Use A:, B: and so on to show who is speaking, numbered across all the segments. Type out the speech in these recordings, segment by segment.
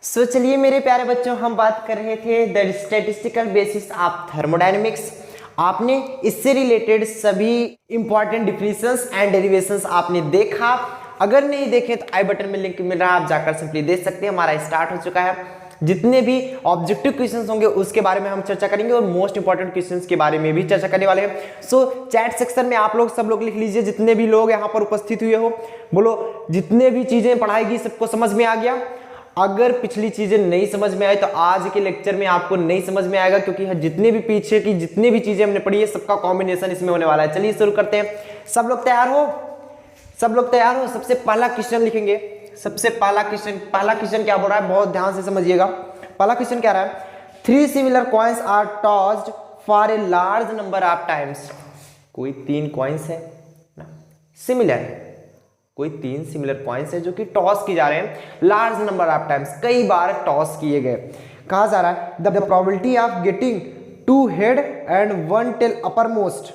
A: चलिए मेरे प्यारे बच्चों, हम बात कर रहे थे the statistical basis of thermodynamics. आपने इससे रिलेटेड सभी इंपॉर्टेंट डिफिनेशंस एंड डेरिवेशंस आपने देखा। अगर नहीं देखे तो आई बटन में लिंक मिल रहा है, आप जाकर सिंपली देख सकते हैं। हमारा स्टार्ट हो चुका है। जितने भी ऑब्जेक्टिव क्वेश्चंस होंगे उसके बारे में हम चर्चा करेंगे और मोस्ट इंपॉर्टेंट क्वेश्चंस के बारे में भी चर्चा करने वाले हैं। चैट सेक्शन में आप लोग सब लोग लिख लीजिए, जितने भी लोग यहाँ पर उपस्थित हुए हो, बोलो जितने भी चीजें पढ़ाई गई सबको समझ में आ गया। अगर पिछली चीजें नहीं समझ में आई तो आज के लेक्चर में आपको नहीं समझ में आएगा, क्योंकि जितने भी पीछे की जितनी भी चीजें हमने पढ़ी है सबका कॉम्बिनेशन इसमें होने वाला है। चलिए शुरू करते हैं। सब लोग तैयार हो? सब लोग तैयार हो? सबसे पहला क्वेश्चन लिखेंगे। सबसे पहला क्वेश्चन क्या बोल रहा है, बहुत ध्यान से समझिएगा। पहला क्वेश्चन क्या रहा है, 3 similar coins are tossed for a large number of times. कोई 3 कॉइन्स है ना, सिमिलर है, कोई 3 सिमिलर कॉइन्स है जो कि टॉस किए जा रहे हैं लार्ज नंबर ऑफ टाइम्स, कई बार टॉस किए गए। कहा जा रहा है the probability of getting 2 head and 1 tail uppermost,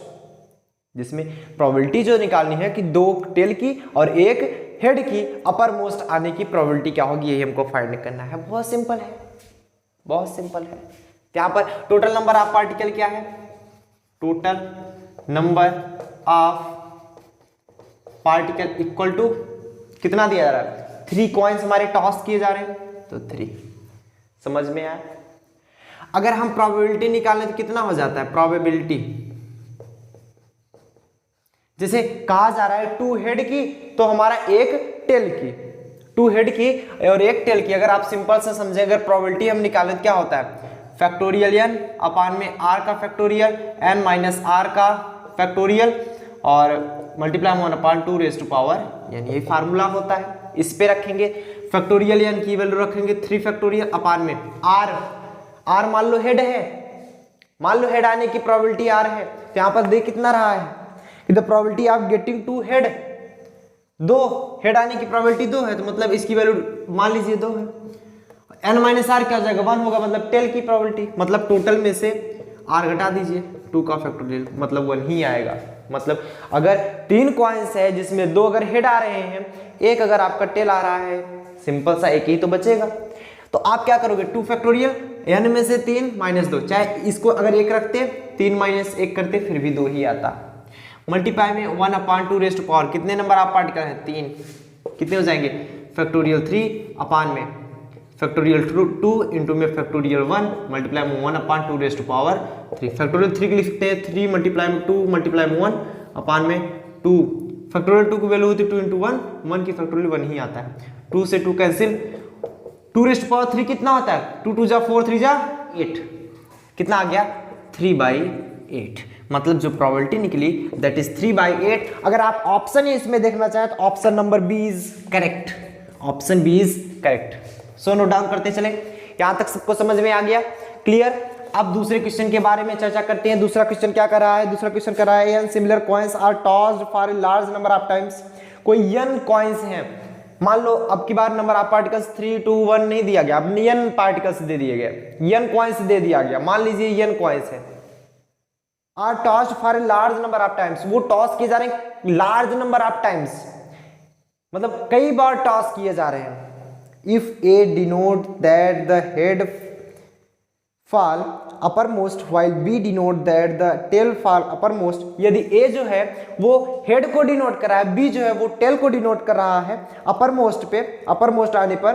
A: जिसमें प्रोबेबिलिटी जो निकालनी है कि 2 टेल की और 1 हेड की अपर मोस्ट आने की प्रोबेबिलिटी क्या होगी, यही हमको फाइंड करना है। बहुत सिंपल है, बहुत सिंपल है। यहाँ पर टोटल नंबर ऑफ पार्टिकल क्या है, total number of particle equal to कितना दिया जा रहा है, 3 कॉइन्स हमारे टॉस किए जा रहे हैं तो 3। समझ में आया? अगर हम प्रोबेबिलिटी निकालें तो कितना हो जाता है प्रोबेबिलिटी, जैसे कहा जा रहा है 2 हेड की तो हमारा 1 टेल की, 2 हेड की और 1 टेल की। अगर आप सिंपल से समझें, अगर प्रोबेबिलिटी हम निकालें तो क्या होता है, फैक्टोरियल n अपान में r का फैक्टोरियल n माइनस r का फैक्टोरियल और मल्टीप्लाई 1/2 रेज टू पावर, यानी ये फार्मूला होता है। इस पे रखेंगे फैक्टोरियल n की वैल्यू रखेंगे 3 फैक्टोरियल अपान में r मान लो हेड है, मान लो हेड आने की प्रोबेबिलिटी r है, तो यहाँ पर देख कितना रहा है कि the probability of getting 2 head, 2 head आने की प्रोबेबिलिटी 2 है, तो मतलब इसकी वैल्यू मान लीजिए 2 है। n माइनस आर क्या हो जाएगा, 1 होगा, मतलब टेल की प्रोबेबिलिटी, मतलब टोटल में से r घटा दीजिए, 2 का फैक्टोरियल मतलब 1 ही आएगा। मतलब अगर 3 कॉइन्स है जिसमें 2 अगर हेड आ रहे हैं, 1 अगर आपका टेल आ रहा है, सिंपल सा 1 ही तो बचेगा। तो आप क्या करोगे, 2 फैक्टोरियल n में से 3 माइनस 2, चाहे इसको अगर 1 रखते 3 माइनस 1 करते फिर भी 2 ही आता। मल्टीप्लाई में 1/2 रेज टू पावर, कितने नंबर ऑफ पार्टिकल है 3, कितने हो जाएंगे फैक्टोरियल 3 अपान में फैक्टोरियल 2 इंटू में फैक्टोरियल 1 मल्टीप्लाई में 1/2 रेज टू पावर 3। फैक्टोरियल 3 के लिख सकते हैं 3 मल्टीप्लाई में 2 मल्टीप्लाई में 1 अपान में 2। फैक्टोरियल 2 की वैल्यू होती है 2 इंटू 1, 1 की फैक्टोरियल 1 ही आता है। 2 से 2 कैंसिल, 2 रेज टू पावर 3 कितना होता है, 2 2 जा 4 3 जा 8, कितना आ गया 3/8। मतलब जो प्रोबेबिलिटी निकली दैट इज 3/8। अगर आप ऑप्शन ही इसमें देखना चाहें तो option number B is correct, option B is correct. So note down करते चले। यहां तक सबको समझ में आ गया, क्लियर? अब दूसरे क्वेश्चन के बारे में चर्चा करते हैं। दूसरा क्वेश्चन क्या कर रहा है, दूसरा क्वेश्चन कर रहा है n similar coins are tossed for a large number of times. कोई n कॉइन्स हैं, मान लो अब की बार नंबर ऑफ पार्टिकल्स 3 2 1 नहीं दिया गया, अब n पार्टिकल्स दे दिए गए, n कॉइन्स दे दिया गया। मान लीजिए n कॉइन्स है, are tossed for a large number of times, वो टॉस किए जा रहे हैं लार्ज नंबर ऑफ टाइम्स, मतलब कई बार टॉस किए जा रहे हैं। If A denote that the head fall uppermost while B denote that the tail fall uppermost, यदि A जो है वो हेड को डिनोट कर रहा है, B जो है वो टेल को डिनोट कर रहा है अपरमोस्ट पे, अपरमोस्ट आने पर,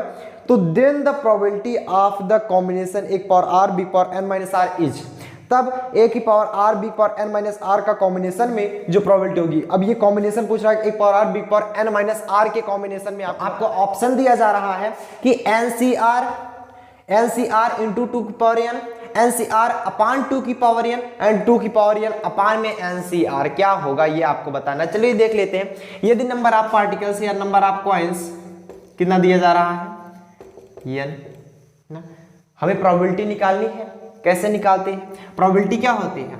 A: तो then the probability of the combination एक power r b power n minus r is, तब a की power r b power n minus r का कॉम्बिनेशन में जो प्रोबेबिलिटी होगी, अब ये कॉम्बिनेशन पूछ रहा है एक power r b power n minus r के कॉम्बिनेशन में आपको ऑप्शन दिया जा रहा है कि NCR इंटू 2 की पावर n, NCR अपान 2 की पावर n एंड 2 की पावर n अपान में NCR क्या होगा ये आपको बताना। चलिए देख लेते हैं। यदि नंबर ऑफ पार्टिकल्स या नंबर ऑफ कॉइन्स कितना दिया जा रहा है n ना, हमें प्रोबेबिलिटी निकालनी है। कैसे निकालते हैं, प्रोबेबिलिटी क्या होती है,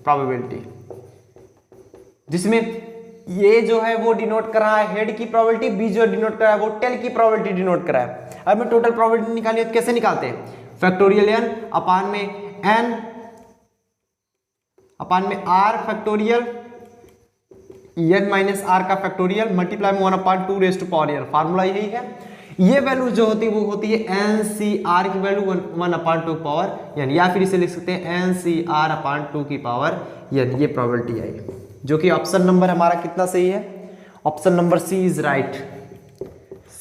A: प्रोबेबिलिटी जिसमें ये जो है वो डिनोट कर रहा है हेड की प्रोबेबिलिटी, बी जो डिनोट कर रहा है वो टेल की प्रोबेबिलिटी डिनोट कर रहा है। अब मैं टोटल प्रोबेबिलिटी निकाली तो कैसे निकालते हैं, फैक्टोरियल n अपान में n अपान में r factorial n minus r का फैक्टोरियल मल्टीप्लाई में 1/2 raise to power n, formula यही है। ये वैल्यू जो होती है वो होती है NCR की वैल्यू 1/2 पावर n, या फिर इसे लिख सकते हैं NCR/2 की पावर n। ये प्रोबेबिलिटी आई, जो कि ऑप्शन नंबर हमारा कितना सही है, option number C is right.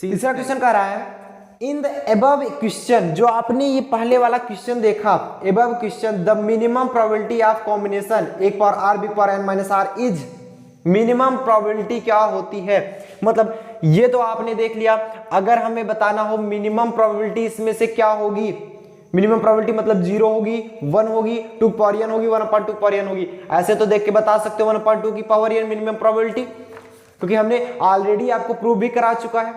A: तीसरा क्वेश्चन कह रहा है इन द एबव क्वेश्चन, जो आपने ये पहले वाला क्वेश्चन देखा, above question the minimum probability of combination 1 power r big power n minus r is, minimum probability क्या होती है। मतलब ये तो आपने देख लिया, अगर हमें बताना हो मिनिमम प्रोबेबिलिटी इसमें से क्या होगी, मिनिमम प्रोबेबिलिटी मतलब 0 होगी, 1 होगी, 2 पावर n होगी, 1/2 पावर n होगी। ऐसे तो देख के बता सकते हो 1/2 की पावर n मिनिमम प्रोबेबिलिटी, क्योंकि हमने ऑलरेडी आपको प्रूव भी करा चुका है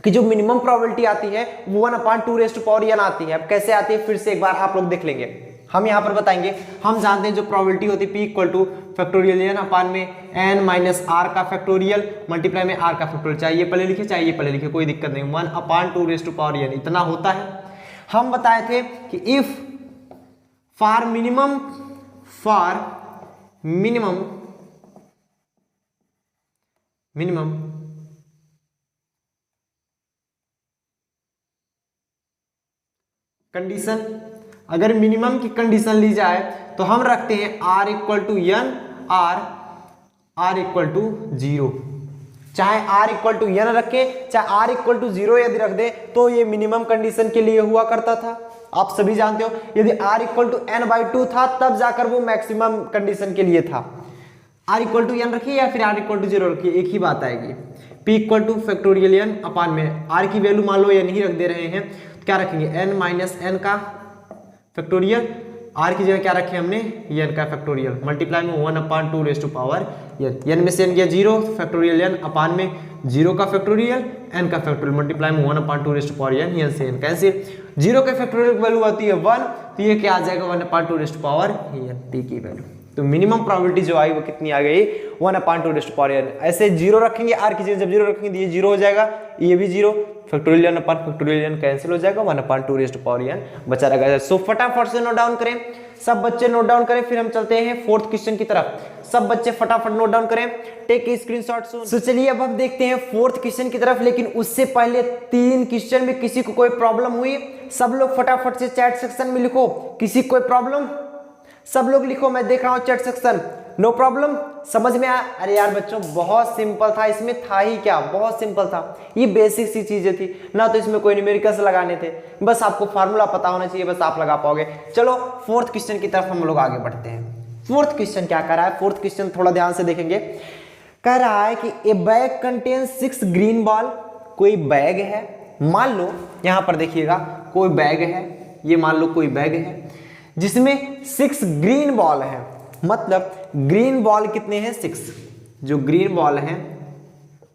A: कि जो मिनिमम प्रोबेबिलिटी आती है वो 1/2 पावर n आती है। अब कैसे आती है फिर से एक बार आप लोग देख लेंगे, हम यहाँ पर बताएंगे। हम जानते हैं जो प्रोबेबिलिटी होती है P equal to factorial n upon में n माइनस r का फैक्टोरियल मल्टीप्लाई में r का फैक्टोरियल, चाहिए पहले लिखे चाहिए पहले लिखे कोई दिक्कत नहीं, 1/2 पावर n इतना होता है। हम बताए थे कि इफ फॉर मिनिमम कंडीशन, अगर मिनिमम की कंडीशन ली जाए तो हम रखते हैं r equal to n, r equal to 0, चाहे r इक्वल टू n रखें चाहे r इक्वल टू 0 यदि रख दे तो ये मिनिमम कंडीशन के लिए हुआ करता था। आप सभी जानते हो यदि r इक्वल टू n/2 था तब जाकर वो मैक्सिमम कंडीशन के लिए था। r इक्वल टू n रखिए या फिर r इक्वल टू 0 रखिए, एक ही बात आएगी। p equal to factorial n upon में r की वैल्यू मान लो n ही रख दे रहे हैं, क्या रखेंगे n माइनस n का फैक्टोरियल, r की जगह क्या रखे हमने n का फैक्टोरियल मल्टीप्लाई में 1/2 पावर n में से n गया 0, फैक्टोरियल n अपान में 0 का फैक्टोरियल n का फैक्टोरियल मल्टीप्लाई में 1/2 पावर n से n कैंसिल, 0 के फैक्टोरियल की वैल्यू आती है 1, तो ये क्या आ जाएगा 1/2 पावर n t की वैल्यू। तो मिनिमम प्रोबेबिलिटी जो आई वो कितनी आ गई 1/2 पावर n। ऐसे 0 रखेंगे r की जगह, जब 0 रखेंगे तो ये 0 हो जाएगा, ये भी 0, फैक्टोरियल n अपान फैक्टोरियल n कैंसिल हो जाएगा, 1/2 पावर n बचा रहेगा। सो फटाफट से नोट डाउन करें, सब बच्चे नोट डाउन करें, फिर हम चलते हैं फोर्थ क्वेश्चन की तरफ। सब बच्चे फटाफट नोट डाउन करें, टेक ए स्क्रीनशॉट सून। सो चलिए अब हम देखते हैं फोर्थ क्वेश्चन की तरफ, लेकिन उससे पहले 3 क्वेश्चन में किसी को कोई प्रॉब्लम हुई, सब लोग फटाफट से चैट सेक्शन में लिखो, किसी कोई प्रॉब्लम, सब लोग लिखो, मैं देख रहा हूं चैट सेक्शन। नो प्रॉब्लम, समझ में आया। अरे यार बच्चों बहुत सिंपल था, इसमें था ही क्या, बहुत सिंपल था, ये बेसिक सी चीजें थी ना, तो इसमें कोई न्यूमेरिकल्स लगाने थे, बस आपको फार्मूला पता होना चाहिए, बस आप लगा पाओगे। चलो फोर्थ क्वेश्चन की तरफ हम लोग आगे बढ़ते हैं। फोर्थ क्वेश्चन क्या कर रहा है, फोर्थ क्वेश्चन थोड़ा ध्यान से देखेंगे। कह रहा है कि ए बैग कंटेन 6 ग्रीन बॉल, कोई बैग है, मान लो यहां पर देखिएगा कोई बैग है, ये मान लो कोई बैग है जिसमें 6 ग्रीन बॉल है, मतलब ग्रीन बॉल कितने हैं 6, जो ग्रीन बॉल है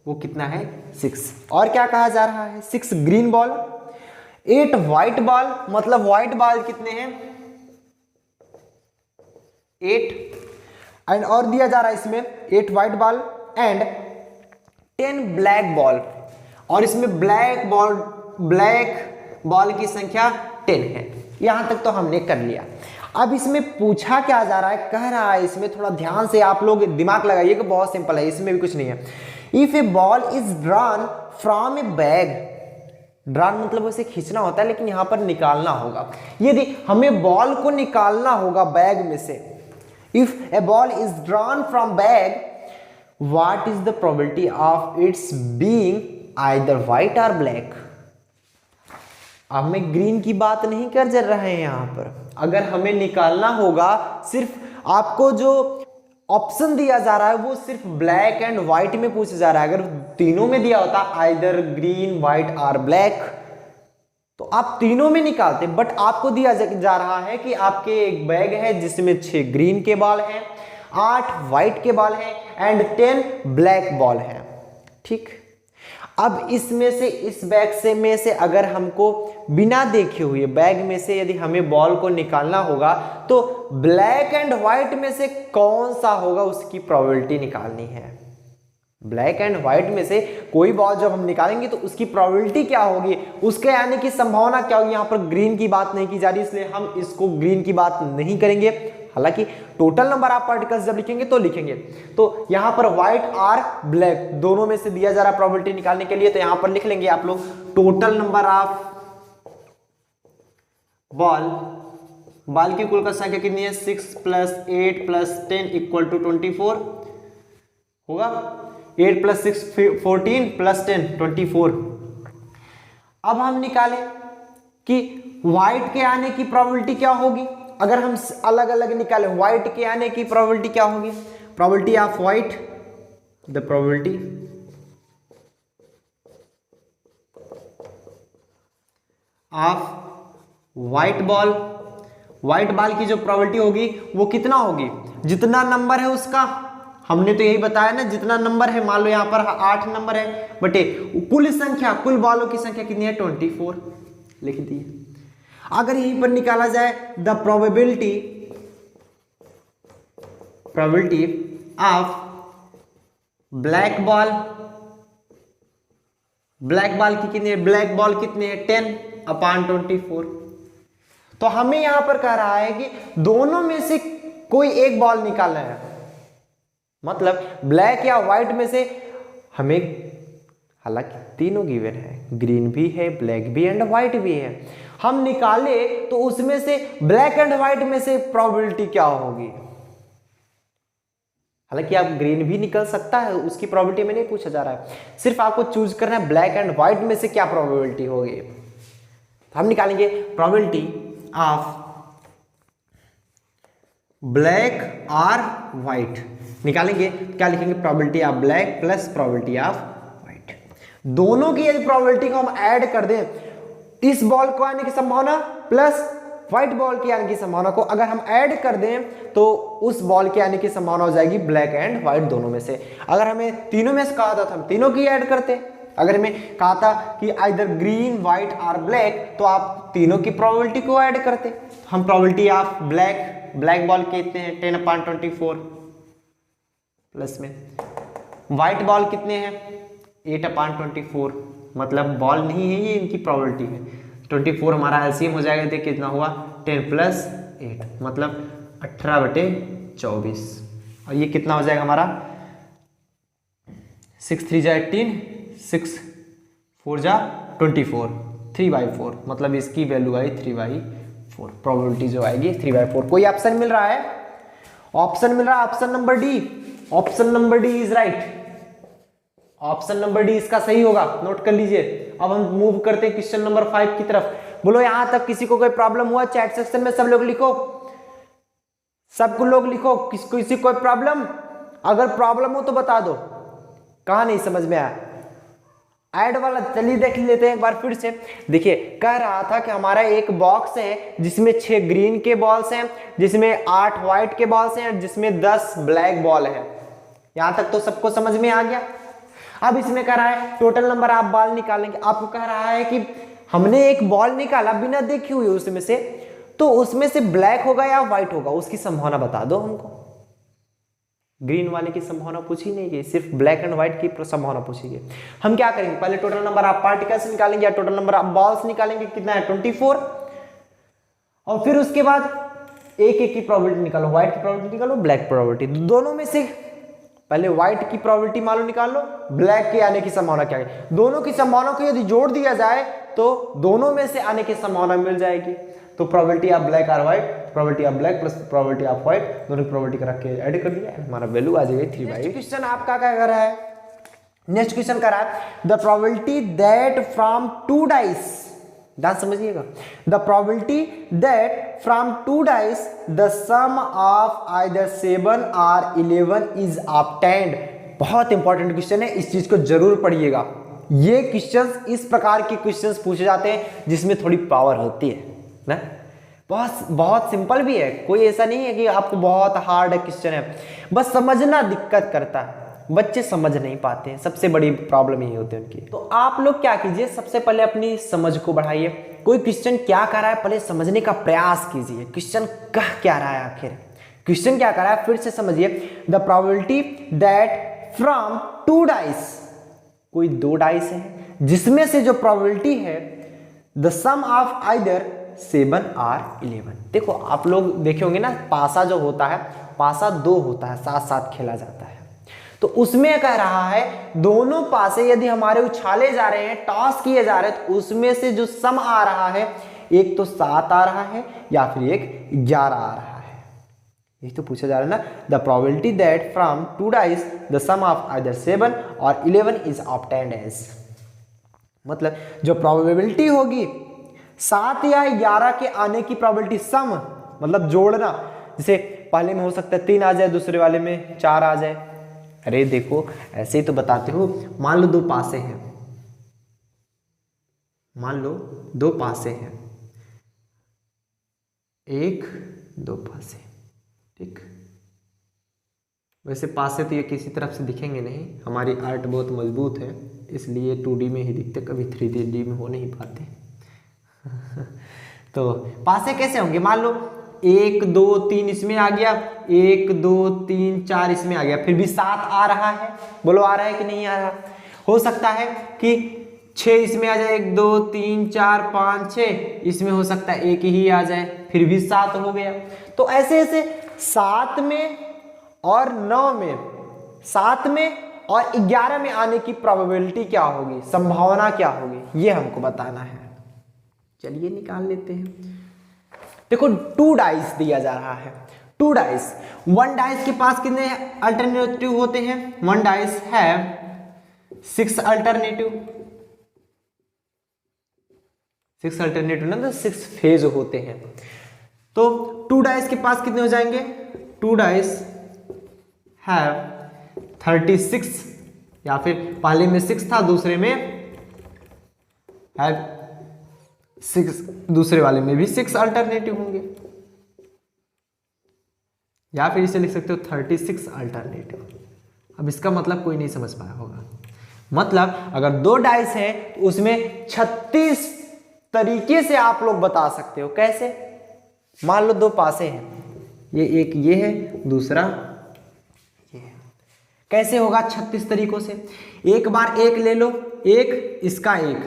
A: वो कितना है 6। और क्या कहा जा रहा है 6 ग्रीन बॉल, 8 व्हाइट बॉल, मतलब व्हाइट बॉल कितने हैं 8, एंड और दिया जा रहा है इसमें 8 white ball and 10 black ball, और इसमें ब्लैक बॉल की संख्या 10 है। यहां तक तो हमने कर लिया। अब इसमें पूछा क्या जा रहा है, कह रहा है इसमें थोड़ा ध्यान से आप लोग दिमाग लगाइए कि बहुत सिंपल है, इसमें भी कुछ नहीं है। If A ball is drawn from A bag, drawn मतलब उसे खींचना होता है, लेकिन यहां पर निकालना होगा। यदि हमें बॉल को निकालना होगा बैग में से, if A ball is drawn from bag, what is the probability of its being either white और ब्लैक। अब मैं ग्रीन की बात नहीं कर रहे हैं यहां पर, अगर हमें निकालना होगा, सिर्फ आपको जो ऑप्शन दिया जा रहा है वो सिर्फ ब्लैक एंड व्हाइट में पूछा जा रहा है। अगर तीनों में दिया होता आइदर ग्रीन व्हाइट और ब्लैक, तो आप तीनों में निकालते, बट आपको दिया जा रहा है कि आपके एक बैग है जिसमें 6 ग्रीन के बॉल हैं, 8 व्हाइट के बॉल हैं एंड 10 ब्लैक बॉल हैं। ठीक, अब इसमें से इस बैग से में से अगर हमको बिना देखे हुए बैग में से यदि हमें बॉल को निकालना होगा, तो ब्लैक एंड व्हाइट में से कौन सा होगा उसकी प्रोबेबिलिटी निकालनी है। ब्लैक एंड व्हाइट में से कोई बॉल जब हम निकालेंगे तो उसकी प्रोबेबिलिटी क्या होगी, उसके आने की संभावना क्या होगी। यहाँ पर ग्रीन की बात नहीं की जा रही, इसलिए हम इसको ग्रीन की बात नहीं करेंगे, हालांकि टोटल नंबर ऑफ पार्टिकल्स जब लिखेंगे तो लिखेंगे। तो यहाँ पर व्हाइट और ब्लैक दोनों में से दिया जा रहा प्रोबेबिलिटी निकालने के लिए, तो यहाँ पर लिख लेंगे आप लोग टोटल नंबर ऑफ बॉल की कुल संख्या कितनी है 6 + 8 + 10 = 24 होगा। 8 + 6 14 + 10 24। अब हम निकालें कि व्हाइट के आने की प्रोबेबिलिटी क्या होगी। अगर हम अलग अलग निकालें व्हाइट के आने की प्रोबेबिलिटी क्या होगी, probability of white, the probability of white ball की जो प्रोबेबिलिटी होगी वो कितना होगी, जितना नंबर है उसका, हमने तो यही बताया ना, जितना नंबर है, मान लो यहाँ पर 8 नंबर है बटे कुल संख्या, कुल बॉलों की संख्या कितनी है 24 लिख दिए। अगर यहीं पर निकाला जाए the probability of black ball की कितनी है, ब्लैक बॉल कितनी है 10/24। तो हमें यहां पर कह रहा है कि दोनों में से कोई एक बॉल निकालना है, मतलब ब्लैक या व्हाइट में से हमें, हालांकि तीनों गिवन है, ग्रीन भी है, ब्लैक भी एंड व्हाइट भी है, हम निकाले तो उसमें से ब्लैक एंड व्हाइट में से प्रोबेबिलिटी क्या होगी। हालांकि आप ग्रीन भी निकल सकता है, उसकी प्रोबेबिलिटी में नहीं पूछा जा रहा है, सिर्फ आपको चूज करना है ब्लैक एंड व्हाइट में से क्या प्रोबेबिलिटी होगी। तो हम निकालेंगे प्रोबेबिलिटी ऑफ ब्लैक और व्हाइट, निकालेंगे क्या लिखेंगे, probability of black plus probability of white. दोनों की यदि प्रोबेबिलिटी को हम ऐड कर दें, इस बॉल को आने की संभावना प्लस व्हाइट बॉल के आने की संभावना को अगर हम ऐड कर दें तो उस बॉल के आने की संभावना हो जाएगी ब्लैक एंड व्हाइट दोनों में से। अगर हमें तीनों में से कहा था तो हम तीनों की ऐड करते, अगर हमें कहा था कि आइदर ग्रीन व्हाइट और ब्लैक तो आप तीनों की प्रोबेबिलिटी को ऐड करते। हम प्रोबेबिलिटी ऑफ ब्लैक बॉल कितने हैं 10/24 प्लस में व्हाइट बॉल कितने हैं 8/24, मतलब बॉल नहीं है ये, इनकी प्रोबेबिलिटी है। 24 हमारा एलसीएम हो जाएगा, देखिए कितना हुआ 10 + 8 मतलब 18/24, और ये कितना हो जाएगा हमारा 6 3 जा 18, 6 4 जा 24, 3/4 मतलब इसकी वैल्यू आई 3/4, प्रोबेबिलिटी जो आएगी 3/4। कोई ऑप्शन मिल रहा है, ऑप्शन मिल रहा है, option number D, option number D is right, option number D इसका सही होगा, नोट कर लीजिए। अब हम मूव करते हैं क्वेश्चन नंबर 5 की तरफ। बोलो यहां तक किसी को कोई प्रॉब्लम हुआ, चैट सेक्शन में सब लोग लिखो, सबको लोग लिखो, किसी कोई प्रॉब्लम, अगर प्रॉब्लम हो तो बता दो, कहां नहीं समझ में आया। ऐड वाला चलिए देख लेते हैं एक बार फिर से। देखिए कह रहा था कि हमारा एक बॉक्स है जिसमें 6 ग्रीन के बॉल्स हैं, जिसमें 8 व्हाइट के बॉल्स हैं, जिसमें 10 ब्लैक बॉल है। यहां तक तो सबको समझ में आ गया। अब इसमें कह रहा है टोटल नंबर आप बॉल निकालेंगे, आपको कह रहा है कि हमने एक बॉल निकाला बिना देखे हुए उसमें से, तो उसमें से ब्लैक होगा या व्हाइट होगा उसकी संभावना बता दो हमको। ग्रीन वाले की संभावना पूछी नहीं गई, सिर्फ ब्लैक एंड व्हाइट की संभावना पूछी गई। हम क्या करेंगे, पहले टोटल नंबर ऑफ पार्टिकल्स निकालेंगे या टोटल नंबर ऑफ बॉल्स निकालेंगे, कितना है 24, और फिर उसके बाद एक एक की प्रोबेबिलिटी निकालो, व्हाइट की प्रोबेबिलिटी निकालो, ब्लैक प्रोबेबिलिटी, दोनों में से पहले व्हाइट की प्रोबेबिलिटी मालूम निकाल लो, ब्लैक के आने की संभावना क्या है, दोनों की संभावना को यदि जोड़ दिया जाए तो दोनों में से आने की संभावना मिल जाएगी। तो प्रोबेबिलिटी ऑफ ब्लैक और white, probability of black plus probability of white, दोनों की प्रोबेबिलिटी रख के ऐड कर दिया, हमारा वैल्यू आ जाएगी 3/8। क्वेश्चन आपका क्या कर रहा है, नेक्स्ट क्वेश्चन कर रहा है the probability that from 2 dice, ध्यान समझिएगा, the probability that from 2 dice the sum of either 7 और 11 इज ऑब्टेन्ड। बहुत इंपॉर्टेंट क्वेश्चन है, इस चीज को जरूर पढ़िएगा। ये क्वेश्चंस इस प्रकार के क्वेश्चंस पूछे जाते हैं जिसमें थोड़ी पावर होती है ना, बहुत सिंपल भी है, कोई ऐसा नहीं है कि आपको बहुत हार्ड क्वेश्चन है, बस समझना दिक्कत करता है, बच्चे समझ नहीं पाते हैं, सबसे बड़ी प्रॉब्लम यही होती है उनकी। तो आप लोग क्या कीजिए, सबसे पहले अपनी समझ को बढ़ाइए, कोई क्वेश्चन क्या कर रहा है पहले समझने का प्रयास कीजिए, क्वेश्चन कह क्या रहा है, आखिर क्वेश्चन क्या कर रहा है फिर से समझिए। The probability that from 2 dice, कोई 2 डाइस है जिसमें से जो प्रोबेबिलिटी है the sum of either 7 or 11। देखो आप लोग देखे होंगे ना, पासा जो होता है, पासा 2 होता है, साथ साथ खेला जाता है। तो उसमें कह रहा है दोनों पासे यदि हमारे उछाले जा रहे हैं, टॉस किए जा रहे हैं, तो उसमें से जो सम आ रहा है, एक तो 7 आ रहा है या फिर एक 11 आ रहा है। ये तो पूछा जा रहा है ना, the probability that from 2 dice the sum of either 7 और 11 इज ऑब्टेन्ड एज। मतलब जो प्रोबेबिलिटी होगी 7 या 11 के आने की प्रोबेबिलिटी, सम मतलब जोड़ना, जैसे पहले में हो सकता है 3 आ जाए, दूसरे वाले में 4 आ जाए। अरे देखो ऐसे ही तो बताते हो। मान लो 2 पासे हैं, मान लो 2 पासे हैं, 1 2 पासे, ठीक। वैसे पासे तो ये किसी तरफ से दिखेंगे नहीं, हमारी आर्ट बहुत मजबूत है, इसलिए 2D में ही दिखते, कभी 3D में हो नहीं पाते। तो पासे कैसे होंगे, मान लो 1 2 3 इसमें आ गया, 1 2 3 4 इसमें आ गया, फिर भी 7 आ रहा है। बोलो आ रहा है कि नहीं आ रहा। हो सकता है कि 6 इसमें आ जाए, 1 2 3 4 5 6, इसमें हो सकता है 1 ही आ जाए, फिर भी 7 हो गया। तो ऐसे ऐसे 7 में और 9 में, 7 में और 11 में आने की प्रोबेबिलिटी क्या होगी, संभावना क्या होगी, ये हमको बताना है। चलिए निकाल लेते हैं। देखो 2 डाइस दिया जा रहा है, 2 डाइस, 1 डाइस के पास कितने अल्टरनेटिव होते हैं, 1 डाइस है 6 अल्टरनेटिव, 6 अल्टरनेटिव ना, तो 6 फेज होते हैं। तो 2 डाइस के पास कितने हो जाएंगे, 2 डाइस हैव 36, या फिर पहले में 6 था, दूसरे में हैव 6, दूसरे वाले में भी 6 अल्टरनेटिव होंगे, या फिर इसे लिख सकते हो 36 अल्टरनेटिव। अब इसका मतलब कोई नहीं समझ पाया होगा। मतलब अगर 2 डाइस है तो उसमें 36 तरीके से आप लोग बता सकते हो। कैसे, मान लो 2 पासे हैं, ये एक ये है, दूसरा ये है। कैसे होगा 36 तरीकों से, एक बार एक ले लो, एक इसका एक,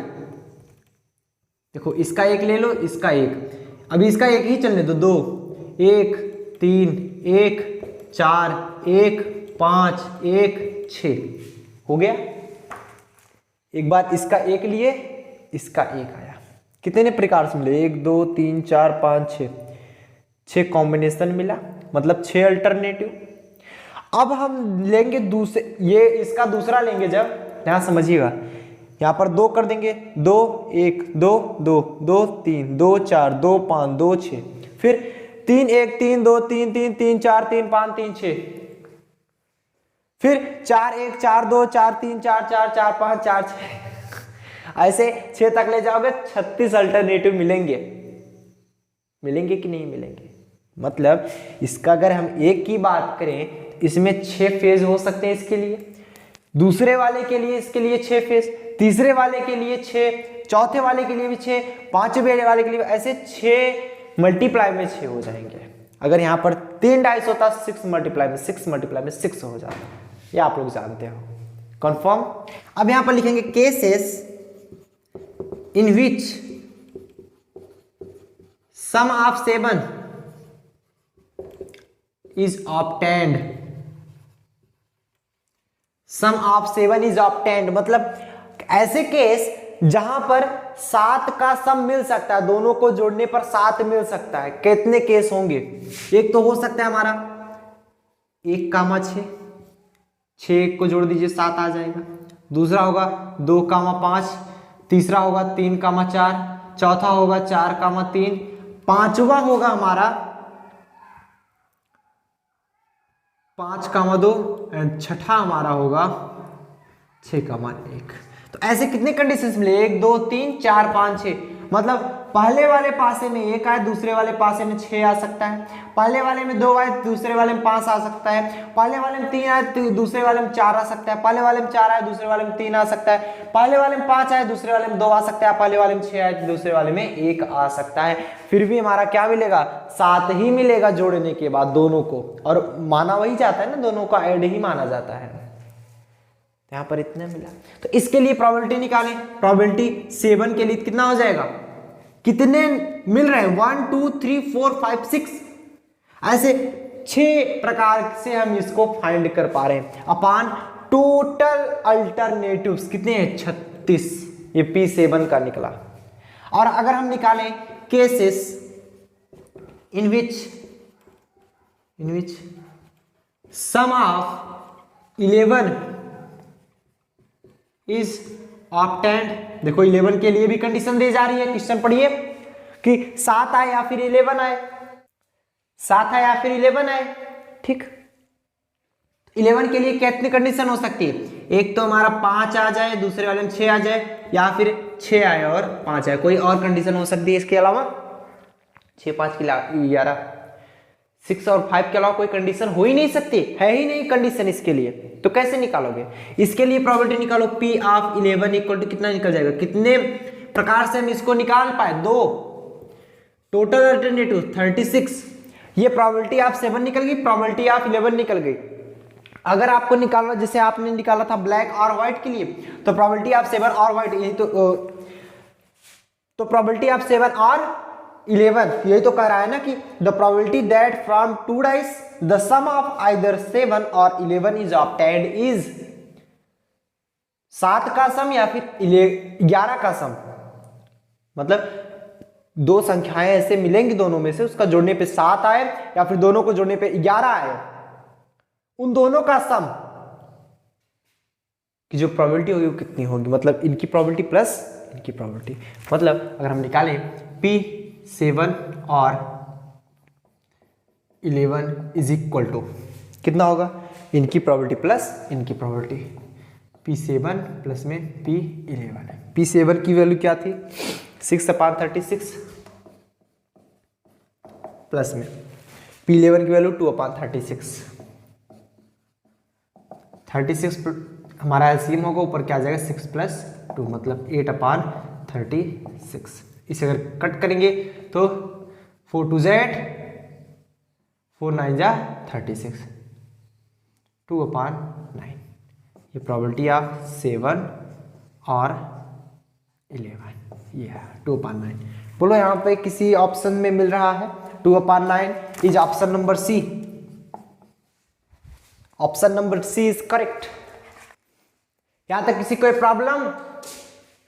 A: देखो इसका एक ले लो, इसका एक, अभी इसका एक ही चलने दो, 2 1 3 1 4 1 5 1 6 हो गया। एक बार इसका एक लिए, इसका एक आया, कितने प्रकार से मिले, 1 2 3 4 5 6, 6 कॉम्बिनेशन मिला, मतलब 6 अल्टरनेटिव। अब हम लेंगे दूसरे, ये इसका दूसरा लेंगे, जब यहां समझिएगा, यहाँ पर 2 कर देंगे, 2 1 2 2 2 3 2 4 2 5 2 6, फिर 3 1 3 2 3 3 3 4 3 5 3 6, फिर 4 1 4 2 4 3 4 4 4 5 4 6, ऐसे 6 तक ले जाओगे, 36 अल्टरनेटिव मिलेंगे। मिलेंगे कि नहीं मिलेंगे। मतलब इसका अगर हम एक की बात करें, इसमें 6 फेज हो सकते हैं इसके लिए, दूसरे वाले के लिए इसके लिए 6 फेज, तीसरे वाले के लिए 6, चौथे वाले के लिए भी 6, पांचवें वाले के लिए, ऐसे 6 मल्टीप्लाई में 6 हो जाएंगे। अगर यहाँ पर 3 डाइस होता 6 मल्टीप्लाई में 6 मल्टीप्लाई में 6 हो जाता, ये आप लोग जानते हो, कन्फर्म। अब यहाँ पर लिखेंगे cases in which sum of 7 is obtained, sum of 7 is obtained, मतलब ऐसे केस जहां पर 7 का सम मिल सकता है, दोनों को जोड़ने पर 7 मिल सकता है। कितने केस होंगे, एक तो हो सकता है हमारा 1, 6, 6 को जोड़ दीजिए 7 आ जाएगा, दूसरा होगा 2, 5, तीसरा होगा 3, 4, चौथा होगा 4, 3, पांचवा होगा हमारा 5, 2 एंड छठा हमारा होगा 6, 1। तो ऐसे कितने कंडीशंस मिले, 1 2 3 4 5 6, मतलब पहले वाले पासे में 1 आए, दूसरे वाले पासे में 6 आ सकता है, पहले वाले में 2 आए, दूसरे वाले में 5 आ सकता है, पहले वाले में 3 आए, दूसरे वाले में 4 आ सकता है, पहले वाले में 4 आए, दूसरे वाले में 3 आ सकता है, पहले वाले में 5 आए, दूसरे वाले में 2 आ सकता है, पहले वाले में 6 आए, दूसरे वाले में 1 आ सकता है। फिर भी हमारा क्या मिलेगा, 7 ही मिलेगा जोड़ने के बाद दोनों को, और माना वही जाता है ना, दोनों का ऐड ही माना जाता है। यहाँ पर इतना मिला, तो इसके लिए प्रोबेबिलिटी निकालें। प्रोबेबिलिटी 7 के लिए कितना हो जाएगा, कितने मिल रहे हैं, 1 2 3 4 5 6, ऐसे 6 प्रकार से हम इसको फाइंड कर पा रहे हैं अपान टोटल अल्टरनेटिव्स कितने हैं, 36। ये P7 का निकला। और अगर हम निकालें cases in which sum of 11 is obtained, देखो 11 के लिए भी कंडीशन दी जा रही है, क्वेश्चन पढ़िए कि 7 आए या फिर 11 आए, 7 आए या फिर 11 आए, ठीक। 11 के लिए कितनी कंडीशन हो सकती है, एक तो हमारा 5 आ जाए, दूसरे वाले में 6 आ जाए, या फिर 6 आए और 5 आए, कोई और कंडीशन हो सकती है इसके अलावा। 6 5 की 11, 6 और 5 के अलावा कोई कंडीशन हो ही नहीं सकती, है ही नहीं कंडीशन इसके लिए, तो कैसे निकालोगे। इसके लिए प्रोबेबिलिटी निकालो, P ऑफ 11 इक्वल टू कितना निकल जाएगा, कितने प्रकार से हम इसको निकाल पाए, 2, टोटल अल्टरनेटिव 36। ये प्रोबेबिलिटी ऑफ 7 निकल गई, प्रोबेबिलिटी ऑफ 11 निकल गई। अगर आपको निकालना, जैसे आपने निकाला था ब्लैक और व्हाइट के लिए, तो प्रोबेबिलिटी ऑफ 7 और व्हाइट, यही तो प्रोबेबिलिटी ऑफ 7 और 11 यही तो कह रहा है ना कि the probability that from 2 dice the sum of either 7 और 11 इज ऑब्टेन्ड इज, 7 का सम या फिर 11 का सम, मतलब 2 संख्याएं ऐसे मिलेंगी दोनों में से, उसका जोड़ने पे 7 आए या फिर दोनों को जोड़ने पे 11 आए, उन दोनों का सम की जो प्रोबेबिलिटी होगी वो कितनी होगी, मतलब इनकी प्रोबेबिलिटी प्लस इनकी प्रोबेबिलिटी। मतलब अगर हम निकालें P7 और 11 इज इक्वल टू कितना होगा, इनकी प्रोबेबिलिटी प्लस इनकी प्रोबेबिलिटी, P7 प्लस में P11। P7 की वैल्यू क्या थी, 6/36 प्लस में P11 की वैल्यू 2/36, 36 हमारा एलसीएम होगा, ऊपर क्या आ जाएगा 6 + 2 मतलब 8/36। इसे अगर कट करेंगे तो 4 2 Z 4 9 जा 36, 2/9। ये प्रोबेबिलिटी ऑफ 7 और 11, ये 2/9। बोलो यहाँ पे किसी ऑप्शन में मिल रहा है 2/9 is option number C, option number C is correct. यहां तक किसी कोई प्रॉब्लम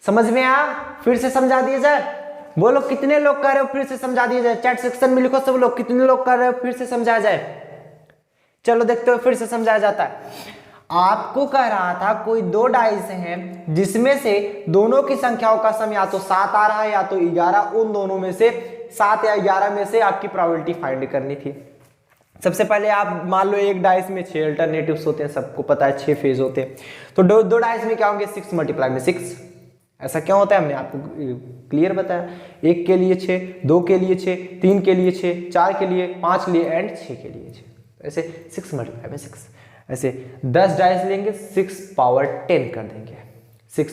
A: समझ में आया, फिर से समझा दिया जाए, बोलो कितने लोग कर रहे हो, फिर से समझा दिया जाए, चैट सेक्शन में लिखो सब लोग कितने लोग कर रहे हो, फिर से समझाया जाए। चलो देखते हो, फिर से समझाया जाता है। आपको कह रहा था कोई 2 डाइस हैं जिसमें से दोनों की संख्याओं का सम या तो 7 आ रहा है या तो 11, उन दोनों में से 7 या 11 में से आपकी प्रोबेबिलिटी फाइंड करनी थी। सबसे पहले आप मान लो एक डाइस में 6 अल्टरनेटिव्स होते हैं, सबको पता है 6 फेज होते हैं, तो दो डाइस में क्या होंगे 6 × 6। ऐसा क्यों होता है हमने आपको क्लियर बताया, 1 के लिए 6, 2 के लिए 6, 3 के लिए 6, 4 के लिए, 5 के लिए एंड 6 के लिए 6, ऐसे 6 × 6। ऐसे 10 डाइस लेंगे 6^10 कर देंगे, 6 ×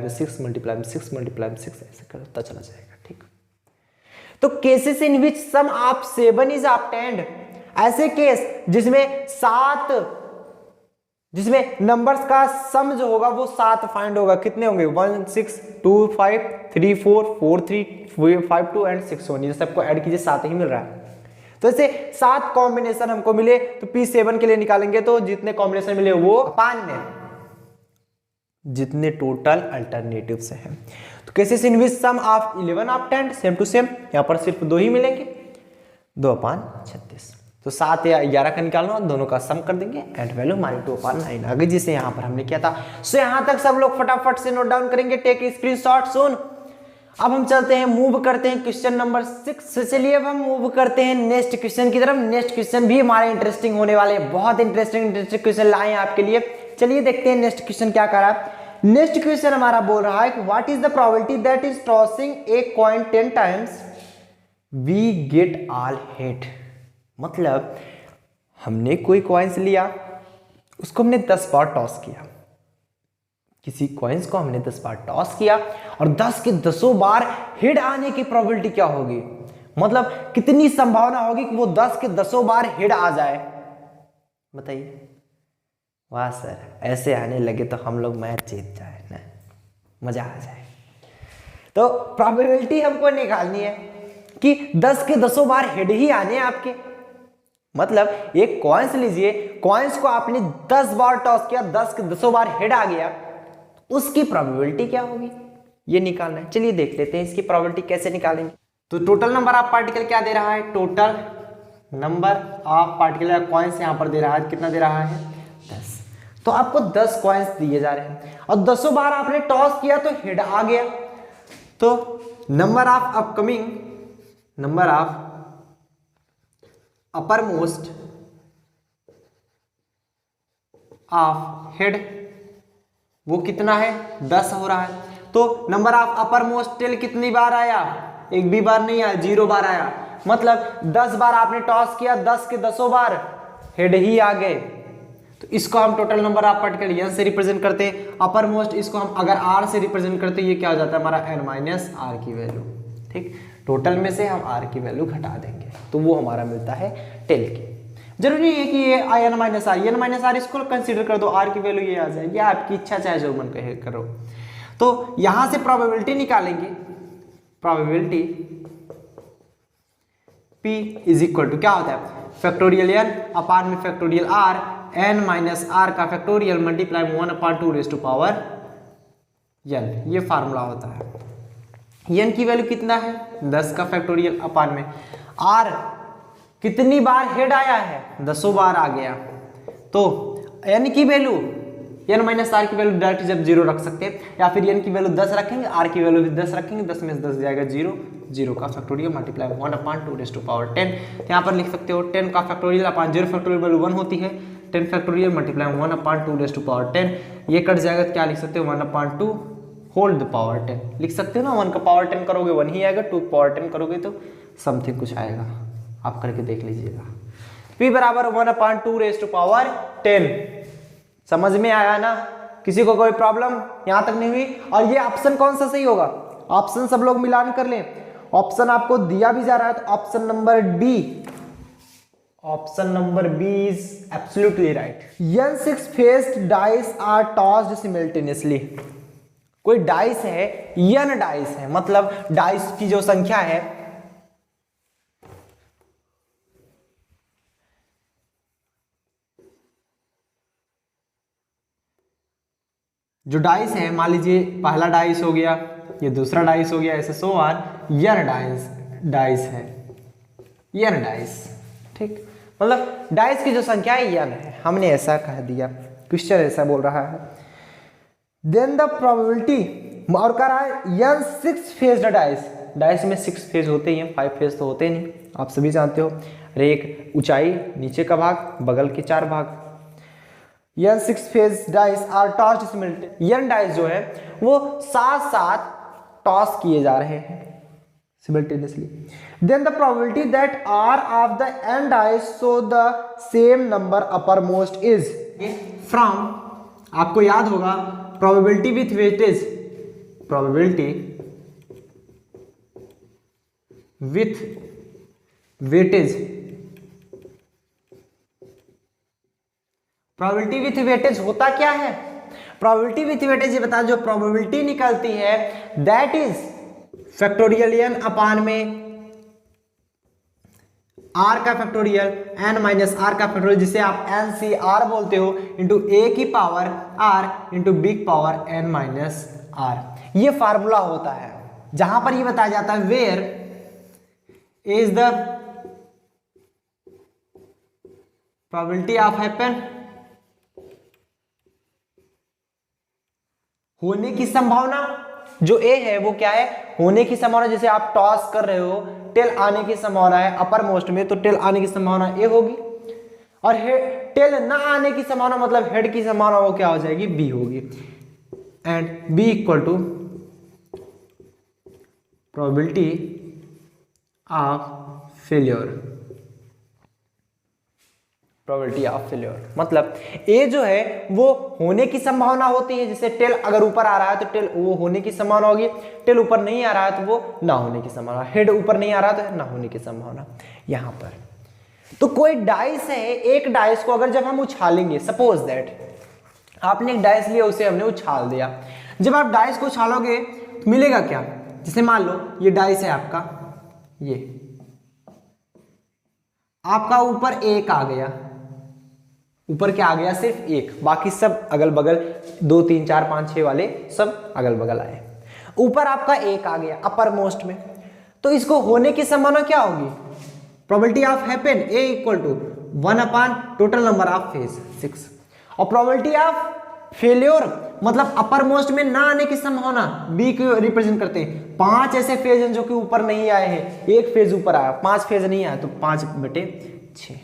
A: 6 × 6 × 6 ऐसे करता चला जाएगा, ठीक। तो cases in which sum of 7 is obtained, ऐसे केस जिसमें नंबर्स का सम जो होगा वो 7 फाइंड होगा, कितने होंगे 1 6 2 5 3 4 4 3 5 2 एंड 6 1, ये सबको ऐड कीजिए 7 ही मिल रहा है। तो ऐसे 7 कॉम्बिनेशन हमको मिले, तो P7 के लिए निकालेंगे तो जितने कॉम्बिनेशन मिले वो 5 में जितने टोटल अल्टरनेटिव्स हैं। तो cases in which sum of 11 obtained, same to same यहां पर सिर्फ 2 ही मिलेंगे, 2/36। तो 7 या 11 का निकालना, दोनों का सम कर देंगे एंड वैल्यू हमारी 2/9 आ गई, जिसे यहाँ पर हमने किया था। सो यहाँ तक सब लोग फटाफट से नोट डाउन करेंगे, टेक स्क्रीनशॉट सुन। अब हम चलते हैं, मूव करते हैं क्वेश्चन नंबर 6। चलिए अब हम मूव करते हैं नेक्स्ट क्वेश्चन की तरफ। नेक्स्ट क्वेश्चन भी हमारे इंटरेस्टिंग होने वाले हैं, बहुत इंटरेस्टिंग क्वेश्चन लाए हैं आपके लिए। चलिए देखते हैं नेक्स्ट क्वेश्चन क्या कर रहा है। नेक्स्ट क्वेश्चन हमारा बोल रहा है कि what is the probability that is tossing a coin 10 times we get all hit. मतलब हमने कोई कॉइन्स लिया, उसको हमने 10 बार टॉस किया, किसी कॉइन्स को हमने 10 बार टॉस किया और 10 के 10 बार हिट आने की प्रोबेबिलिटी क्या होगी, मतलब कितनी संभावना होगी कि वो 10 के 10 बार हिट आ जाए, बताइए। वाह सर, ऐसे आने लगे तो हम लोग मैच जीत जाए ना, मजा आ जाए। तो प्रोबेबिलिटी हमको निकालनी है कि 10 के 10 बार हेड ही आने हैं आपके। मतलब एक कॉइन्स लीजिए, कॉइन्स को आपने 10 बार टॉस किया, 10 के 10 बार हेड आ गया, उसकी प्रोबेबिलिटी क्या होगी ये निकालना है। चलिए देख लेते हैं इसकी प्रोबेबिलिटी कैसे निकालेंगे। तो टोटल नंबर ऑफ पार्टिकल क्या दे रहा है, टोटल नंबर ऑफ पार्टिकल या कॉइन्स यहां पर दे रहा है, कितना दे रहा है 10। तो आपको 10 कॉइन्स दिए जा रहे हैं और 10 बार आपने टॉस किया तो हेड आ गया। तो number of upcoming, number of uppermost of head वो कितना है 10 हो रहा है। तो number of uppermost tail कितनी बार आया, एक भी बार नहीं आया, 0 बार आया। मतलब 10 बार आपने टॉस किया, 10 के 10 बार हेड ही आ गए। तो इसको हम total number of particle n से रिप्रेजेंट करते हैं। अपर मोस्ट इसको हम अगर r से रिप्रेजेंट करते हैं, ये क्या हो जाता है हमारा n माइनस r की वैल्यू। ठीक, टोटल में से हम r की वैल्यू घटा देंगे तो वो हमारा मिलता है टेल की। जरूरी है कि ये n माइनस r इसको कंसिडर कर दो, r की वैल्यू ये आ जाएगी, आपकी इच्छा चाहे जो मन करो। तो यहां से प्रोबेबिलिटी निकालेंगे, probability P is equal to क्या होता है फैक्टोरियल n अपान में factorial r, n minus r का factorial multiply 1/2 raise to power n, ये फार्मूला होता है। n की वैल्यू कितना है 10 का फैक्टोरियल अपान में r कितनी बार हेड आया है 10 बार आ गया। तो n की वैल्यू n माइनस r की वैल्यू डायरेक्ट जब 0 रख सकते हैं, या फिर n की वैल्यू 10 रखेंगे, r की वैल्यू भी 10 रखेंगे, 10 में से 10 जाएगा 0, 0 का factorial multiply 1/2 raise to power 10। यहाँ पर लिख सकते हो 10 का फैक्टोरियल अपान 0 फैक्टोरियल वैल्यू 1 होती है, 10 factorial multiply 1/2 raise to power 10, ये कट जाएगा तो क्या लिख सकते हो 1/2 होल द पावर 10 लिख सकते हो ना। 1 का पावर 10 करोगे 1 ही आएगा, 2 पावर 10 करोगे तो समथिंग कुछ आएगा, आप करके देख लीजिएगा। P बराबर 1/2 रेज़ टू पावर 10। समझ में आया ना, किसी को कोई प्रॉब्लम यहां तक नहीं हुई। और ये ऑप्शन कौन सा सही होगा, ऑप्शन सब लोग मिलान कर लें। ऑप्शन आपको दिया भी जा रहा है तो option number D, option number B is absolutely right. n 6 faced dice are tossed simultaneously. कोई डाइस है, n डाइस है, मतलब डाइस की जो संख्या है जो डाइस है, मान लीजिए पहला डाइस हो गया, ये दूसरा डाइस हो गया, ऐसे सो ऑन, n डाइस है, n डाइस। ठीक, मतलब डाइस की जो संख्या है n है, हमने ऐसा कह दिया, क्वेश्चन ऐसा बोल रहा है। देन द प्रोबेबिलिटी, और कह रहा है n 6 फेज्ड डाइस, डाइस में 6 फेज होते ही हैं, 5 फेज तो होते नहीं, आप सभी जानते हो। एक ऊंचाई, नीचे का भाग, बगल के 4 भाग। n 6 faced dice are tossed simultaneously, n dice जो है वो साथ साथ टॉस किए जा रहे हैं simultaneously. Then the probability that r of the n dice so the same number uppermost is from, आपको याद होगा probability with weightage, probability with weightage, probability with weightage होता क्या है, प्रोबेबिलिटी विथ वेटेज ये बता, जो प्रोबेबिलिटी निकलती है that is factorial n upon में r का फैक्टोरियल n माइनस r का फैक्टोरियल, जिसे आप NCR बोलते हो, इंटू a की power r into big power n minus r। ये फार्मूला होता है जहां पर ये बताया जाता है where is the probability of happen, होने की संभावना, जो ए है वो क्या है होने की संभावना। जैसे आप टॉस कर रहे हो, टेल आने की संभावना है अपर मोस्ट में, तो टेल आने की संभावना ए होगी, और टेल ना आने की संभावना मतलब हेड की संभावना वो क्या हो जाएगी बी होगी। And B equal to probability of failure, probability of failure मतलब ए जो है वो होने की संभावना होती है, जैसे टेल अगर ऊपर आ रहा है तो टेल वो होने की संभावना होगी, टेल ऊपर नहीं आ रहा है तो वो ना होने की संभावना, हेड ऊपर नहीं आ रहा है तो ना होने की संभावना। यहां पर तो कोई डाइस है, एक डाइस को अगर जब हम उछालेंगे, सपोज दैट आपने एक डाइस लिया, उसे हमने उछाल दिया, जब आप डाइस को उछालोगे तो मिलेगा क्या, जैसे मान लो ये डाइस है आपका, ये आपका ऊपर एक आ गया, ऊपर क्या आ गया, सिर्फ एक, बाकी सब अगल बगल 2 3 4 5 6 वाले सब अगल बगल आए। ऊपर आपका एक आ गया अपर मोस्ट में, तो इसको होने की संभावना क्या होगी, probability of happen A equal to 1 upon total number of faces 6, और प्रोबेबिलिटी ऑफ फेल्योर मतलब अपर मोस्ट में ना आने की संभावना बी को रिप्रेजेंट करते हैं। 5 ऐसे फेज हैं जो कि ऊपर नहीं आए हैं, एक फेज ऊपर आया, 5 फेज नहीं आया, तो 5/6।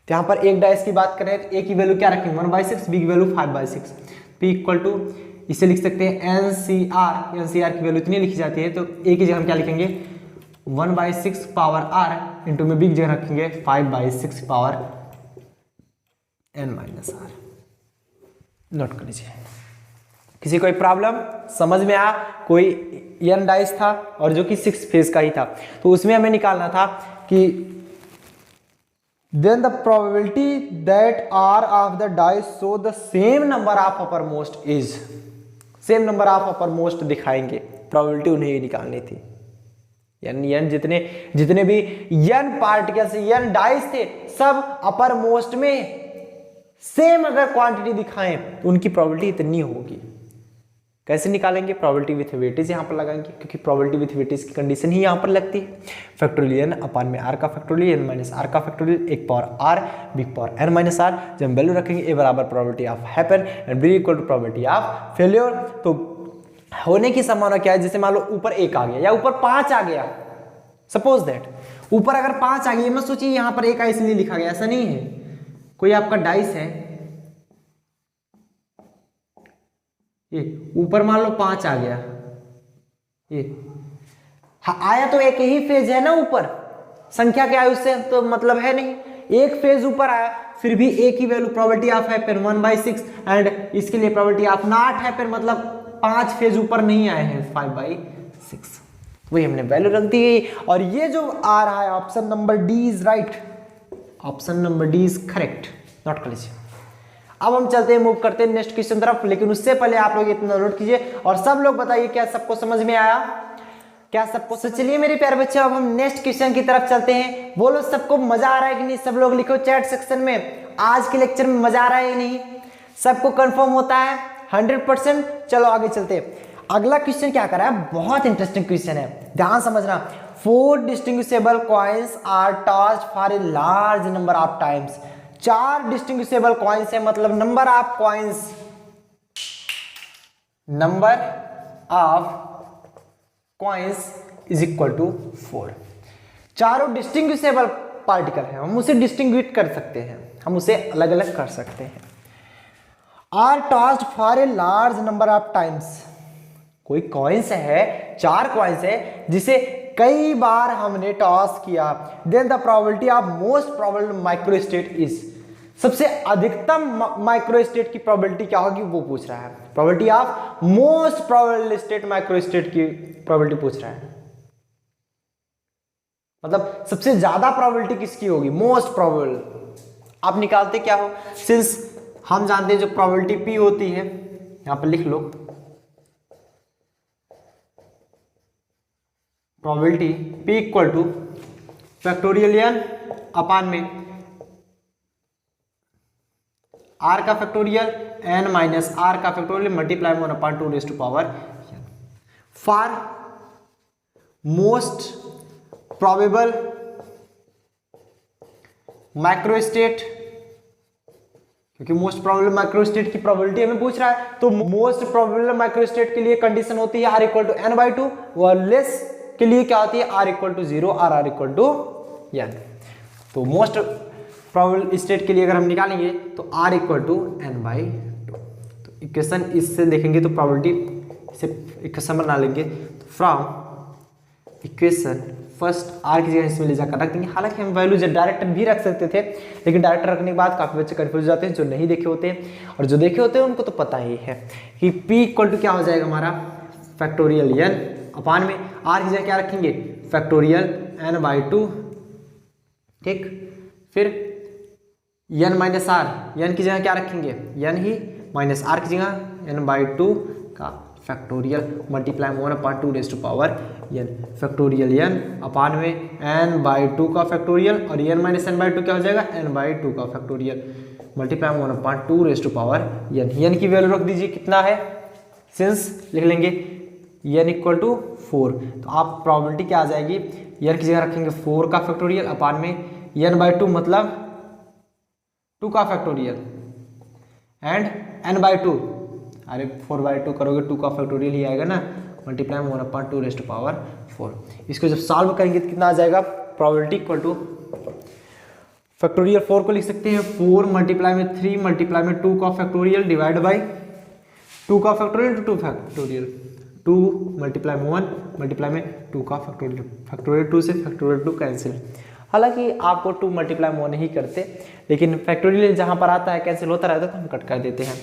A: तो यहाँ पर एक डाइस की बात करें तो ए की वैल्यू क्या रखेंगे 1/6, बी की वैल्यू 5/6, पी इक्वल टू इसे लिख सकते हैं एनसीआर, एनसीआर की वैल्यू इतनी लिखी जाती है, तो ए की जगह हम क्या लिखेंगे 1/6 पावर आर इंटू में बी की जगह रखेंगे 5/6 पावर n-r। नोट कर लीजिए। किसी कोई प्रॉब्लम समझ में आया, कोई n डाइस था और जो कि 6 फेज का ही था, तो उसमें हमें निकालना था कि then the probability that r of the dice show the same number of uppermost is, same number of uppermost दिखाएंगे, प्रोबेबिलिटी उन्हें ही निकालनी थी। यानी n जितने भी n पार्टिकल्स n डाइस थे सब अपरमोस्ट में सेम अगर क्वांटिटी दिखाएं तो उनकी प्रोबेबिलिटी इतनी होगी। कैसे निकालेंगे, प्रोबेबिलिटी विथ वेटेज यहाँ पर लगाएंगे, क्योंकि प्रोबेबिलिटी विथ वेटेज की कंडीशन ही यहाँ पर लगती है। फैक्टोरियल n अपान में r का फैक्टोरियल n माइनस r का factorial 1 power r big power n minus r, जब हम वैल्यू रखेंगे a बराबर probability of happen and b equal to probability of failure, तो होने की संभावना क्या है, जैसे मान लो ऊपर 1 आ गया या ऊपर 5 आ गया, सपोज दैट ऊपर अगर 5 आ गया, मत सोचिए यहाँ पर 1 इसलिए लिखा गया, ऐसा नहीं है। कोई आपका डाइस है, ये ऊपर मान लो 5 आ गया, ये हाँ आया तो एक ही फेज है ना, ऊपर संख्या के आयु से तो मतलब है नहीं, एक फेज ऊपर आया फिर भी एक ही value probability of happen 1/6 and इसके लिए प्रोबेबिलिटी ऑफ नॉट हैपन मतलब 5 फेज ऊपर नहीं आए हैं 5/6, वही हमने वैल्यू रख दी। और ये जो आ रहा है option number D is right, option number D is correct. Note कर लीजिए। अब हम चलते हैं, मूव करते हैं नेक्स्ट क्वेश्चन तरफ, लेकिन उससे पहले आप लोग इतना नोट कीजिए और सब लोग बताइए क्या सबको समझ में आया, क्या सबको। तो चलिए मेरे प्यारे बच्चों अब हम नेक्स्ट क्वेश्चन की तरफ चलते हैं। बोलो सबको मजा आ रहा है कि नहीं, सब लोग लिखो चैट सेक्शन में आज के लेक्चर में मजा आ रहा है या नहीं, सबको कंफर्म होता है 100%। चलो आगे चलते हैं। अगला क्वेश्चन क्या कर रहा है, बहुत इंटरेस्टिंग क्वेश्चन है, ध्यान समझना। 4 distinguishable coins are tossed for a large number of times. 4 distinguishable coins है, मतलब number of coins, number of coins is equal to 4। चारों डिस्टिंग्विशेबल पार्टिकल है, हम उसे डिस्टिंग्विश कर सकते हैं, हम उसे अलग अलग कर सकते हैं। Are tossed for a large number of times, कोई कॉइन्स है, 4 कॉइन्स है जिसे कई बार हमने टॉस किया। Then the probability of most probable microstate is, सबसे अधिकतम माइक्रोस्टेट की प्रोबेबिलिटी क्या होगी वो पूछ रहा है। Probability of most probable state microstate की प्रोबेबिलिटी पूछ रहा है, मतलब सबसे ज्यादा प्रोबेबिलिटी किसकी होगी, मोस्ट प्रोबेबल। आप निकालते क्या हो, सिंस हम जानते हैं जो प्रोबेबिलिटी पी होती है, यहां पर लिख लो probability P equal to factorial n upon में r का फैक्टोरियल n माइनस r का factorial multiply 1/2 raise to power n for most probable microstate, क्योंकि मोस्ट प्रोबेबल माइक्रोस्टेट की प्रोबेबिलिटी हमें पूछ रहा है, तो मोस्ट प्रोबेबल माइक्रोस्टेट के लिए कंडीशन होती है r इक्वल टू n/2 और लेस के लिए क्या होती है r इक्वल टू 0 और r इक्वल टू n। तो मोस्ट प्रोबेबल स्टेट के लिए अगर हम निकालेंगे तो r इक्वल टू n/2। तो इक्वेशन इससे देखेंगे तो प्रोबेबिलिटी से इक्वेशन बना लेंगे, तो फ्रॉम इक्वेशन फर्स्ट r की जगह इसमें ले जाकर रख देंगे। हालांकि हम वैल्यू डायरेक्ट भी रख सकते थे, लेकिन डायरेक्ट रखने के बाद काफी बच्चे कंफ्यूज हो जाते हैं जो नहीं देखे होते हैं, और जो देखे होते हैं उनको तो पता ही है कि p इक्वल टू क्या हो जाएगा हमारा फैक्टोरियल n अपान में r की जगह क्या रखेंगे फैक्टोरियल n/2, ठीक। फिर n माइनस r, n की जगह क्या रखेंगे n ही, माइनस r की जगह n/2 का फैक्टोरियल मल्टीप्लाई में 1/2 raise to power n factorial n upon में n/2 का फैक्टोरियल और n-n/2 क्या हो जाएगा n/2 का फैक्टोरियल मल्टीप्लाई में 1/2 रेज टू पावर n की वैल्यू रख दीजिए कितना है सिंस लिख लेंगे n = 4 तो आप प्रोबेबिलिटी क्या आ जाएगी n की जगह रखेंगे 4 का फैक्टोरियल अपान में n/2 मतलब 2 का फैक्टोरियल एंड n/2 अरे 4/2 करोगे 2 का फैक्टोरियल ही आएगा ना मल्टीप्लाई में 1/2 रेज टू पावर 4 इसको जब सॉल्व करेंगे तो कितना आ जाएगा प्रोबेबिलिटी इक्वल टू फैक्टोरियल 4 को लिख सकते हैं 4 मल्टीप्लाई में 3 मल्टीप्लाई में 2 का फैक्टोरियल डिवाइड बाई 2 का फैक्टोरियल टू 2 फैक्टोरियल 2 मल्टीप्लाई में 1 मल्टीप्लाई में 2 का फैक्टोरियल 2 से फैक्टोरियल 2 कैंसिल हालांकि आपको 2 मल्टीप्लाई में 1 नहीं करते लेकिन फैक्टोरियल जहां पर आता है कैंसिल होता रहता है तो हम कट कर देते हैं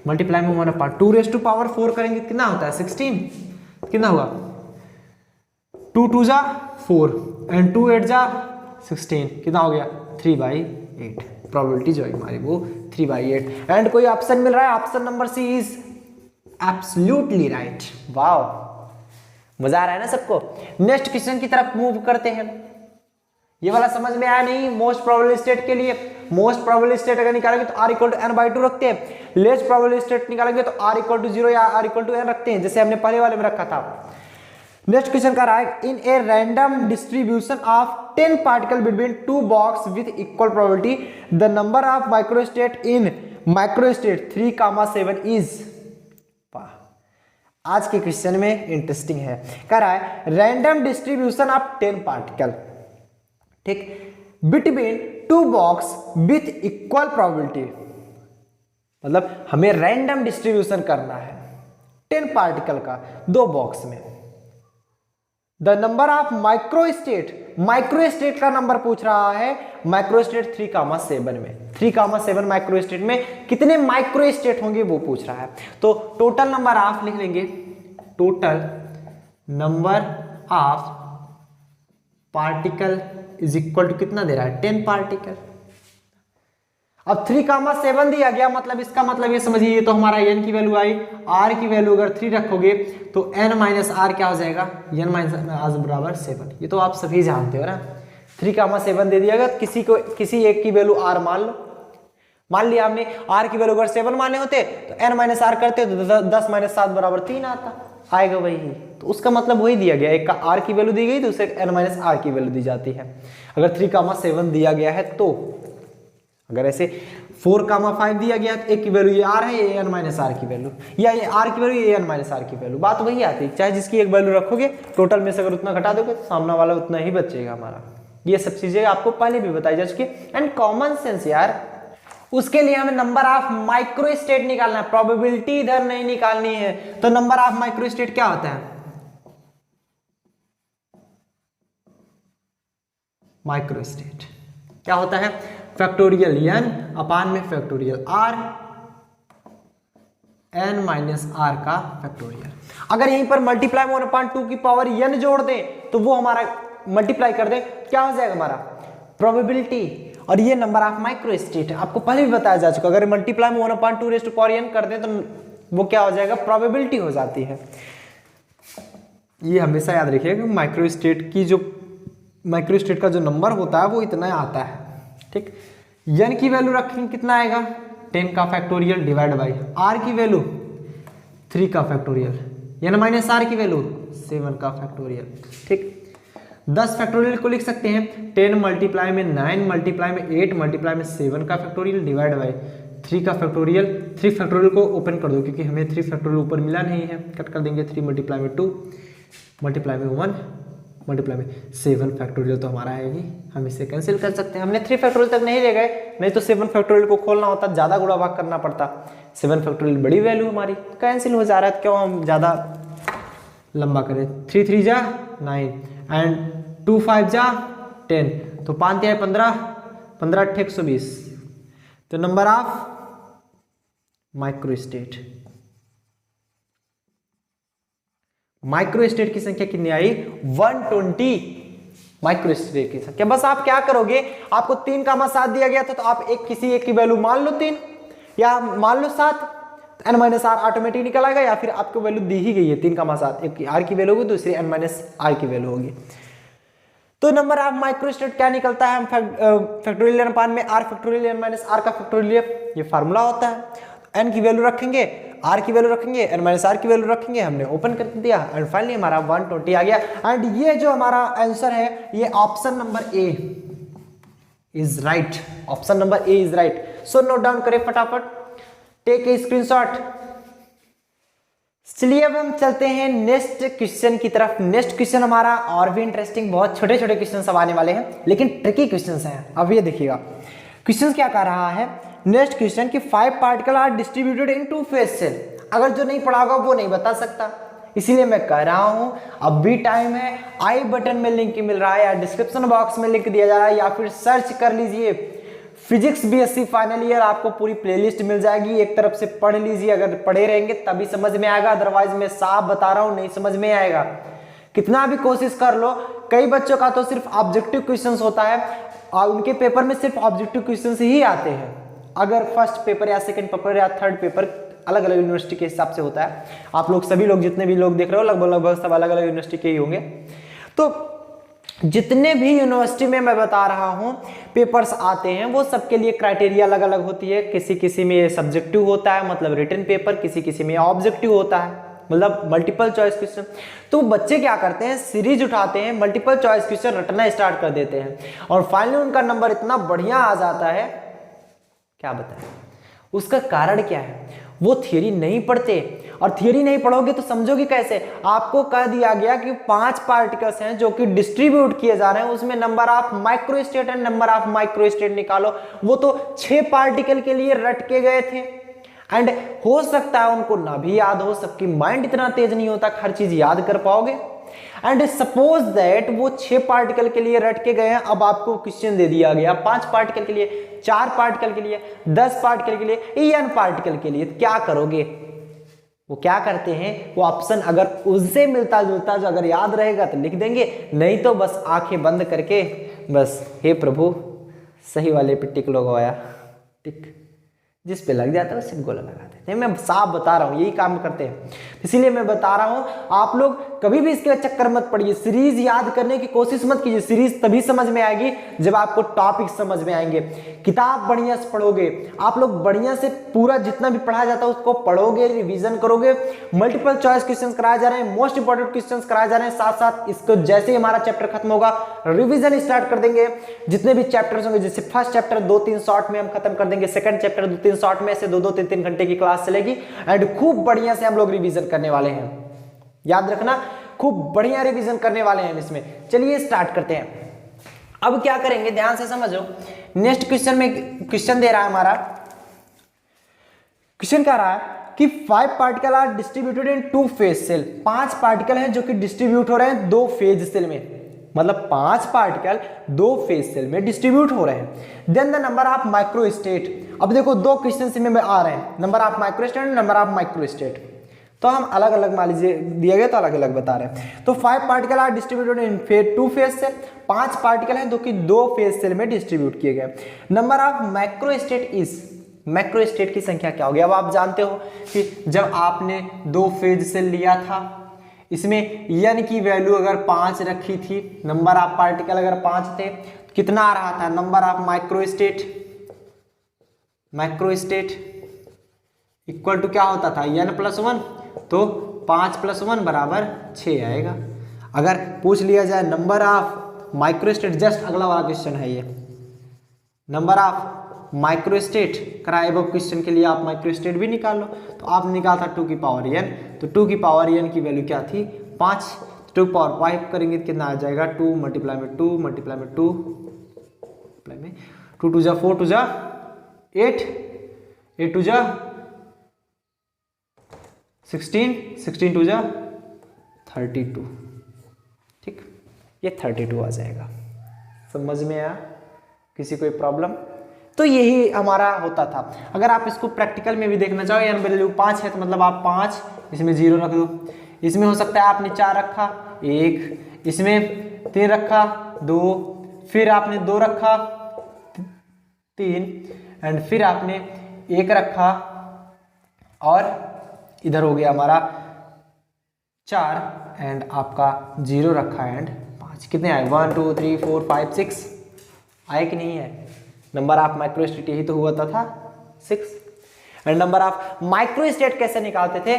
A: मल्टीप्लाई में 1/2 रेज टू पावर 4 करेंगे कितना होता है 16 कितना होगा 2 2 जा 4 एंड 2 8 जा 16 कितना हो गया 3/8 प्रोबेबिलिटी जो है हमारी वो 3/8 एंड कोई ऑप्शन मिल रहा है option number C is absolutely right wow मजा आ रहा है ना सबको नेक्स्ट क्वेश्चन की तरफ मूव करते हैं ये वाला समझ में आया नहीं मोस्ट प्रोबेबल स्टेट के लिए मोस्ट प्रोबेबल स्टेट अगर निकालेंगे तो r = n/2 रखते हैं लेस्ट प्रोबेबल स्टेट निकालेंगे तो r = 0 या r = n रखते हैं जैसे हमने पहले वाले में रखा था नेक्स्ट क्वेश्चन का रहा है in a random distribution of 10 particle between 2 box with equal probability the number of microstate in microstate 3,7 is आज के क्वेश्चन में इंटरेस्टिंग है कह रहा है रैंडम डिस्ट्रीब्यूशन ऑफ 10 पार्टिकल ठीक between 2 box with equal probability मतलब हमें रैंडम डिस्ट्रीब्यूशन करना है 10 पार्टिकल का 2 बॉक्स में द नंबर ऑफ माइक्रोस्टेट का नंबर पूछ रहा है माइक्रोस्टेट 3,7 में 3,7 माइक्रोस्टेट में कितने माइक्रोस्टेट होंगे वो पूछ रहा है तो टोटल नंबर ऑफ लिख लेंगे total number of particle is equal to कितना दे रहा है 10 पार्टिकल अब 3,7 दिया गया मतलब इसका मतलब ये समझिए ये तो हमारा n की वैल्यू आई r की वैल्यू अगर 3 रखोगे तो n - r क्या हो जाएगा n - r बराबर 7 ये तो आप सभी जानते हो ना 3,7 दे दिया गया किसी एक की वैल्यू r मान लिया हमने r की वैल्यू अगर 7 माने होते तो n - r करते तो 10 - 7 बराबर 3 आता आएगा वही तो उसका मतलब वही दिया गया एक का r की वैल्यू दी गई दूसरे n - r की वैल्यू दी जाती है अगर 3,7 दिया गया है तो अगर ऐसे 4,5 दिया गया तो एक की वैल्यू ये r है ये n - r की वैल्यू या ये r की वैल्यू ये n - r की वैल्यू बात वही आती है चाहे जिसकी एक वैल्यू रखोगे टोटल में से अगर उतना घटा दोगे तो सामने वाला उतना ही बचेगा हमारा ये सब चीजें आपको पहले भी बताई जा चुकी एंड कॉमन सेंस यार उसके लिए हमें नंबर ऑफ माइक्रोस्टेट निकालना है प्रोबेबिलिटी इधर नहीं निकालनी है तो नंबर ऑफ माइक्रोस्टेट क्या होता है माइक्रोस्टेट क्या होता है फैक्टोरियल n अपान में फैक्टोरियल r n - r का फैक्टोरियल अगर यहीं पर मल्टीप्लाई में 1/2 की पावर n जोड़ दें तो वो हमारा मल्टीप्लाई कर दें क्या हो जाएगा हमारा प्रोबेबिलिटी और ये नंबर ऑफ माइक्रोस्टेट आपको पहले भी बताया जा चुका अगर मल्टीप्लाई में 1/2 रेज़ टू पावर n कर दें तो वो क्या हो जाएगा प्रोबेबिलिटी हो जाती है ये हमेशा याद रखिएगा माइक्रोस्टेट का जो नंबर होता है वो इतना आता है ठीक n की वैल्यू रखेंगे कितना आएगा 10 का फैक्टोरियल डिवाइड बाई r की वैल्यू 3 का फैक्टोरियल n - r की वैल्यू 7 का फैक्टोरियल ठीक 10 फैक्टोरियल को लिख सकते हैं 10 मल्टीप्लाई में 9 मल्टीप्लाई में 8 मल्टीप्लाई में 7 का फैक्टोरियल डिवाइड बाई 3 का फैक्टोरियल 3 फैक्टोरियल को ओपन कर दो क्योंकि हमें 3 फैक्टोरियल ऊपर मिला नहीं है कट कर देंगे 3 मल्टीप्लाई में 2 मल्टीप्लाई में 1 मल्टीप्लाई में 7 फैक्टोरियल तो हमारा है ही हम इसे कैंसिल कर सकते हैं हमने 3 फैक्टोरियल तक नहीं ले गए नहीं तो 7 फैक्टोरियल को खोलना होता ज़्यादा गुणा भाग करना पड़ता 7 फैक्टोरियल बड़ी वैल्यू हमारी कैंसिल हो जा रहा है क्यों हम ज़्यादा लंबा करें 3 3 जा 9 एंड 2 5 जा 10 तो 5 या 15 15 8 120 तो नंबर ऑफ माइक्रोस्टेट की संख्या कितनी आई 120 माइक्रोस्टेट की संख्या बस आप क्या करोगे आपको 3 का 7 दिया गया था तो आप किसी एक की वैल्यू मान लो 3 या मान लो 7 तो n माइनस आर ऑटोमेटिक निकल आएगा, या फिर आपको वैल्यू दी ही गई है 3,7, एक आर की वैल्यू होगी, दूसरी n माइनस आर की वैल्यू होगी। तो नंबर ऑफ माइक्रोस्टेट क्या निकलता है, हम फैक्टोरियल अपान में R factorial n minus are का फैक्टोरियल, ये फार्मूला होता है। n की वैल्यू रखेंगे, r की वैल्यू रखेंगे, n माइनस आर की वैल्यू रखेंगे, हमने ओपन कर दिया एंड फाइनली हमारा 120 आ गया। एंड ये जो हमारा आंसर है ये option number A is right, option number A is right. So note down करें फटाफट, टेक ए स्क्रीनशॉट। चलिए अब हम चलते हैं नेक्स्ट क्वेश्चन की तरफ। नेक्स्ट क्वेश्चन हमारा और भी इंटरेस्टिंग, बहुत छोटे छोटे क्वेश्चन सब आने वाले हैं लेकिन ट्रिकी क्वेश्चन हैं। अब ये देखिएगा क्वेश्चन क्या कह रहा है, नेक्स्ट क्वेश्चन कि 5 particle are distributed in 2 phase cell. अगर जो नहीं पढ़ा होगा वो नहीं बता सकता, इसीलिए मैं कह रहा हूं अब भी टाइम है। आई बटन में लिंक मिल रहा है या डिस्क्रिप्शन बॉक्स में लिंक दिया जा रहा है, या फिर सर्च कर लीजिए फिजिक्स बीएससी फाइनल ईयर, आपको पूरी प्लेलिस्ट मिल जाएगी, एक तरफ से पढ़ लीजिए। अगर पढ़े रहेंगे तभी समझ में आएगा, अदरवाइज मैं साफ बता रहा हूं नहीं समझ में आएगा। कितना भी कोशिश कर लो, कई बच्चों का तो सिर्फ ऑब्जेक्टिव क्वेश्चंस होता है और उनके पेपर में सिर्फ ऑब्जेक्टिव क्वेश्चंस ही आते हैं। अगर फर्स्ट पेपर या सेकंड पेपर या थर्ड पेपर अलग अलग यूनिवर्सिटी के हिसाब से होता है, आप लोग सभी लोग जितने भी लोग देख रहे हो लगभग सब अलग अलग यूनिवर्सिटी के ही होंगे। तो जितने भी यूनिवर्सिटी में मैं बता रहा हूं पेपर्स आते हैं वो सबके लिए क्राइटेरिया अलग अलग होती है। किसी किसी में सब्जेक्टिव होता है मतलब रिटन पेपर, किसी किसी में ऑब्जेक्टिव होता है मतलब मल्टीपल चॉइस क्वेश्चन। तो बच्चे क्या करते हैं, सीरीज उठाते हैं, मल्टीपल चॉइस क्वेश्चन रटना स्टार्ट कर देते हैं और फाइनली उनका नंबर इतना बढ़िया आ जाता है, क्या बताएं। उसका कारण क्या है, वो थियरी नहीं पढ़ते, और थियरी नहीं पढ़ोगे तो समझोगे कैसे। आपको कह दिया गया कि 5 पार्टिकल्स हैं जो कि डिस्ट्रीब्यूट किए जा रहे हैं, उसमें number of microstate and number of microstate निकालो। वो तो 6 पार्टिकल के लिए रट के गए थे एंड हो सकता है उनको ना भी याद हो, सबकी माइंड इतना तेज नहीं होता हर चीज याद कर पाओगे। एंड सपोज दैट वो 6 पार्टिकल के लिए रट के गए हैं, अब आपको क्वेश्चन दे दिया गया 5 पार्टिकल के लिए, 4 पार्टिकल के लिए, 10 पार्टिकल के लिए, n पार्टिकल के लिए, क्या करोगे। वो क्या करते हैं, वो ऑप्शन अगर उससे मिलता जुलता जो अगर याद रहेगा तो लिख देंगे, नहीं तो बस आंखें बंद करके बस हे प्रभु सही वाले पे टिक लगवाया, टिक जिस पे लग जाता है उसे गोला लगा देते हैं। मैं साफ बता रहा हूँ यही काम करते हैं, इसीलिए मैं बता रहा हूँ आप लोग कभी भी इसके चक्कर मत पड़िए, सीरीज याद करने की कोशिश मत कीजिए। सीरीज तभी समझ में आएगी जब आपको टॉपिक समझ में आएंगे। किताब बढ़िया से पढ़ोगे, आप लोग बढ़िया से पूरा जितना भी पढ़ाया जाता है उसको पढ़ोगे, रिवीजन करोगे। मल्टीपल चॉइस क्वेश्चन कराए जा रहे हैं, मोस्ट इंपॉर्टेंट क्वेश्चन कराए जा रहे हैं, साथ साथ इसको जैसे ही हमारा चैप्टर खत्म होगा रिविजन स्टार्ट कर देंगे। जितने भी चैप्टर्स होंगे, जैसे फर्स्ट चैप्टर 2-3 शॉर्ट में हम खत्म कर देंगे, सेकंड चैप्टर 2-3 शॉर्ट में, से 2-2 3-3 घंटे की क्लास चलेगी एंड खूब बढ़िया से हम लोग रिवीजन करने वाले हैं। याद रखना खूब बढ़िया रिवीजन करने वाले हैं इसमें। चलिए स्टार्ट करते हैं। अब क्या करेंगे ध्यान से समझो, नेक्स्ट क्वेश्चन में क्वेश्चन दे रहा है हमारा, क्वेश्चन कह रहा है कि 5 particle are distributed in 2 phase cell. 5 particle हैं जो कि डिस्ट्रीब्यूट हो रहे हैं 2 फेज सेल में, मतलब 5 पार्टिकल 2 फेज सेल में डिस्ट्रीब्यूट हो रहे हैं। Then the number of microstate. अब देखो 2 क्वेश्चन में आ रहे हैं, number of microstate and number of microstate, तो हम अलग अलग मान लीजिए दिए गए तो अलग अलग बता रहे हैं। तो 5 particle are distributed in 2 phase cell, 5 particle हैं जो कि 2 फेज सेल में डिस्ट्रीब्यूट किए गए। Number of microstate is, microstate की संख्या क्या होगी। अब आप जानते हो कि जब आपने 2 फेज सेल लिया था, इसमें n की वैल्यू अगर 5 रखी थी, नंबर ऑफ पार्टिकल अगर 5 थे, तो कितना आ रहा था number of microstate, microstate equal to क्या होता था n+1, तो 5+1 बराबर 6 आएगा। अगर पूछ लिया जाए नंबर ऑफ माइक्रोस्टेट, जस्ट अगला वाला क्वेश्चन है ये, नंबर ऑफ माइक्रोस्टेट कराए वो क्वेश्चन के लिए आप माइक्रोस्टेट भी निकाल लो, तो आप निकाला था 2 की पावर n, तो 2 की पावर n की वैल्यू क्या थी 5, 2 की पावर 5 करेंगे कितना आ जाएगा 2 मल्टीप्लाई में 2 मल्टीप्लाई में 2 मल्टीप्लाई में 2 2 जा 4 2 जा 8 8 2 जा 16 16 2 जा 32, ठीक, ये 32 आ जाएगा। समझ में आया किसी कोई प्रॉब्लम। तो यही हमारा होता था। अगर आप इसको प्रैक्टिकल में भी देखना चाहो, n वैल्यू 5 है तो मतलब आप 5 इसमें 0 रख दो। इसमें हो सकता है आपने 4 रखा 1, इसमें 3 रखा 2, फिर आपने 2 रखा 3 एंड फिर आपने 1 रखा और इधर हो गया हमारा 4 एंड आपका 0 रखा है एंड 5। कितने आए 1 2 3 4 5 6 आए कि नहीं है? नंबर ऑफ माइक्रोस्टेट यही तो हुआ था 6। एंड नंबर ऑफ माइक्रोस्टेट कैसे निकालते थे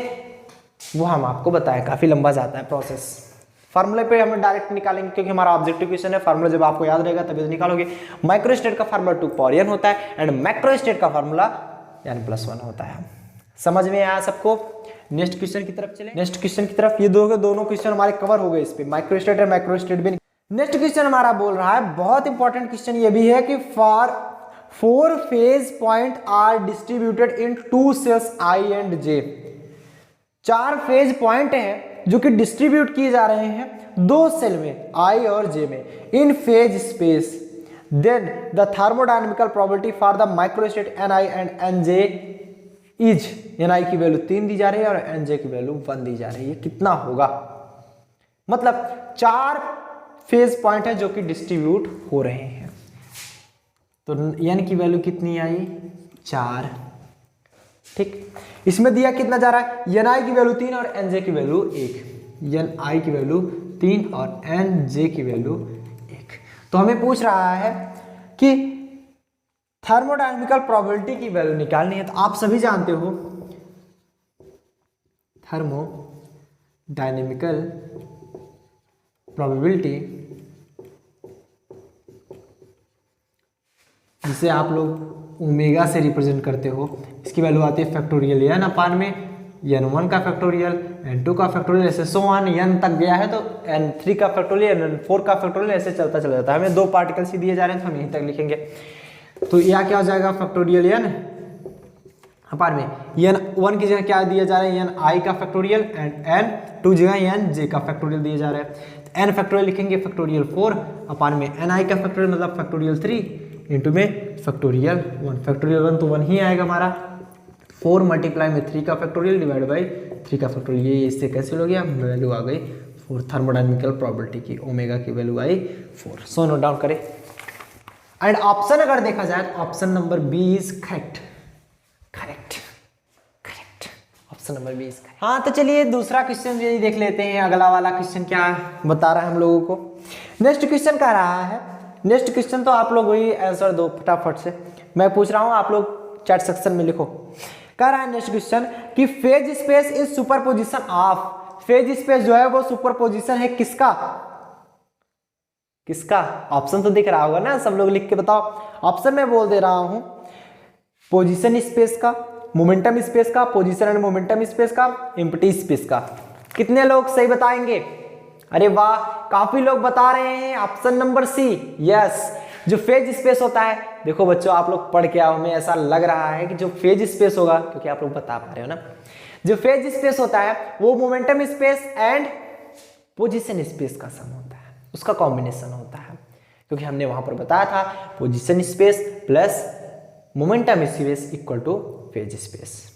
A: वो हम आपको बताएं, काफी लंबा जाता है प्रोसेस। फार्मूले पे हम डायरेक्ट निकालेंगे क्योंकि हमारा ऑब्जेक्टिव क्वेश्चन है। फार्मूला जब आपको याद रहेगा तभी तो निकालोगे। माइक्रोस्टेट का फार्मूला 2 पावर n होता है एंड मैक्रोस्टेट का फार्मूला n+1 होता है। समझ में आया सबको? नेक्स्ट क्वेश्चन की तरफ चले। नेक्स्ट क्वेश्चन की तरफ, ये दोनों क्वेश्चन हमारे कवर हो गए इस पे, माइक्रोस्टेट और मैक्रोस्टेट भी। नेक्स्ट क्वेश्चन हमारा बोल रहा है, बहुत इंपॉर्टेंट क्वेश्चन ये भी है कि for 4 phase point are distributed in 2 cells I and J। 4 phase point हैं जो कि डिस्ट्रीब्यूट किए जा रहे हैं 2 सेल में I और J में in phase space. Then the thermodynamical probability for the microstate Ni and Nj is, Ni की वैल्यू 3 दी जा रही है और Nj की वैल्यू 1 दी जा रही है। कितना होगा? मतलब 4 फेज पॉइंट है जो कि डिस्ट्रीब्यूट हो रहे हैं, तो n की वैल्यू कितनी आई 4। ठीक, इसमें दिया कितना जा रहा है, Ni की वैल्यू 3 और Nj की वैल्यू 1। Ni की वैल्यू 3 और Nj की वैल्यू 1। तो हमें पूछ रहा है कि थर्मोडायनेमिकल प्रोबेबिलिटी की वैल्यू निकालनी है। तो आप सभी जानते हो थर्मोडायनेमिकल प्रोबेबिलिटी, जिसे आप लोग ओमेगा से रिप्रेजेंट करते हो, इसकी वैल्यू आती है फैक्टोरियल n अपान में n1 का फैक्टोरियल, n2 का फैक्टोरियल, ऐसे सो ऑन n तक गया है तो n3 का फैक्टोरियल, n4 का फैक्टोरियल, ऐसे चलता चला जाता है। हमें 2 पार्टिकल्स ही दिए जा रहे हैं तो हम यहीं तक लिखेंगे। तो यह क्या हो जाएगा फैक्टोरियल n अपान में n1 की जगह क्या दिया जा रहा है ni का फैक्टोरियल एंड n2 जगह nj का फैक्टोरियल दिया जा रहा है। n फैक्टोरियल लिखेंगे फैक्टोरियल 4 अपान में ni का फैक्टोरियल मतलब फैक्टोरियल 3 इंटू में फैक्टोरियल 1। फैक्टोरियल 1 तो 1 ही आएगा हमारा। 4 मल्टीप्लाई में 3 का फैक्टोरियल डिवाइड बाई 3 का फैक्टोरियल, ये इससे कैंसिल हो गया, वैल्यू आ गई 4। थर्मोडायनेमिकल प्रोबेबिलिटी की ओमेगा की वैल्यू आई 4। सो नोट डाउन करें। एंड ऑप्शन अगर देखा जाए तो option number B is correct. Option number B is correct. हाँ, तो चलिए दूसरा क्वेश्चन यही देख लेते हैं। अगला वाला क्वेश्चन क्या बता रहा है हम लोगों को। नेक्स्ट क्वेश्चन कह रहा है, नेक्स्ट क्वेश्चन तो आप लोग वही आंसर दो फटाफट से, मैं पूछ रहा हूं आप लोग चैट सेक्शन में लिखो। कह रहा है नेक्स्ट क्वेश्चन कि phase space is superposition of. Phase space जो है वो सुपरपोजिशन है किसका? किसका? ऑप्शन तो दिख रहा होगा ना, सब लोग लिख के बताओ। ऑप्शन में बोल दे रहा हूं, पोजीशन स्पेस का, मोमेंटम स्पेस का, पोजीशन एंड मोमेंटम स्पेस का, एम्प्टी स्पेस का। कितने लोग सही बताएंगे? अरे वाह, काफी लोग बता रहे हैं ऑप्शन नंबर सी। यस, जो फेज स्पेस होता है, देखो बच्चों आप लोग पढ़ के आओ, हमें ऐसा लग रहा है कि जो फेज स्पेस होगा, क्योंकि आप लोग बता पा रहे हो ना, जो फेज स्पेस होता है वो momentum space and position space का सम होता है, उसका कॉम्बिनेशन होता है। क्योंकि हमने वहां पर बताया था position space plus momentum space equal two phase space.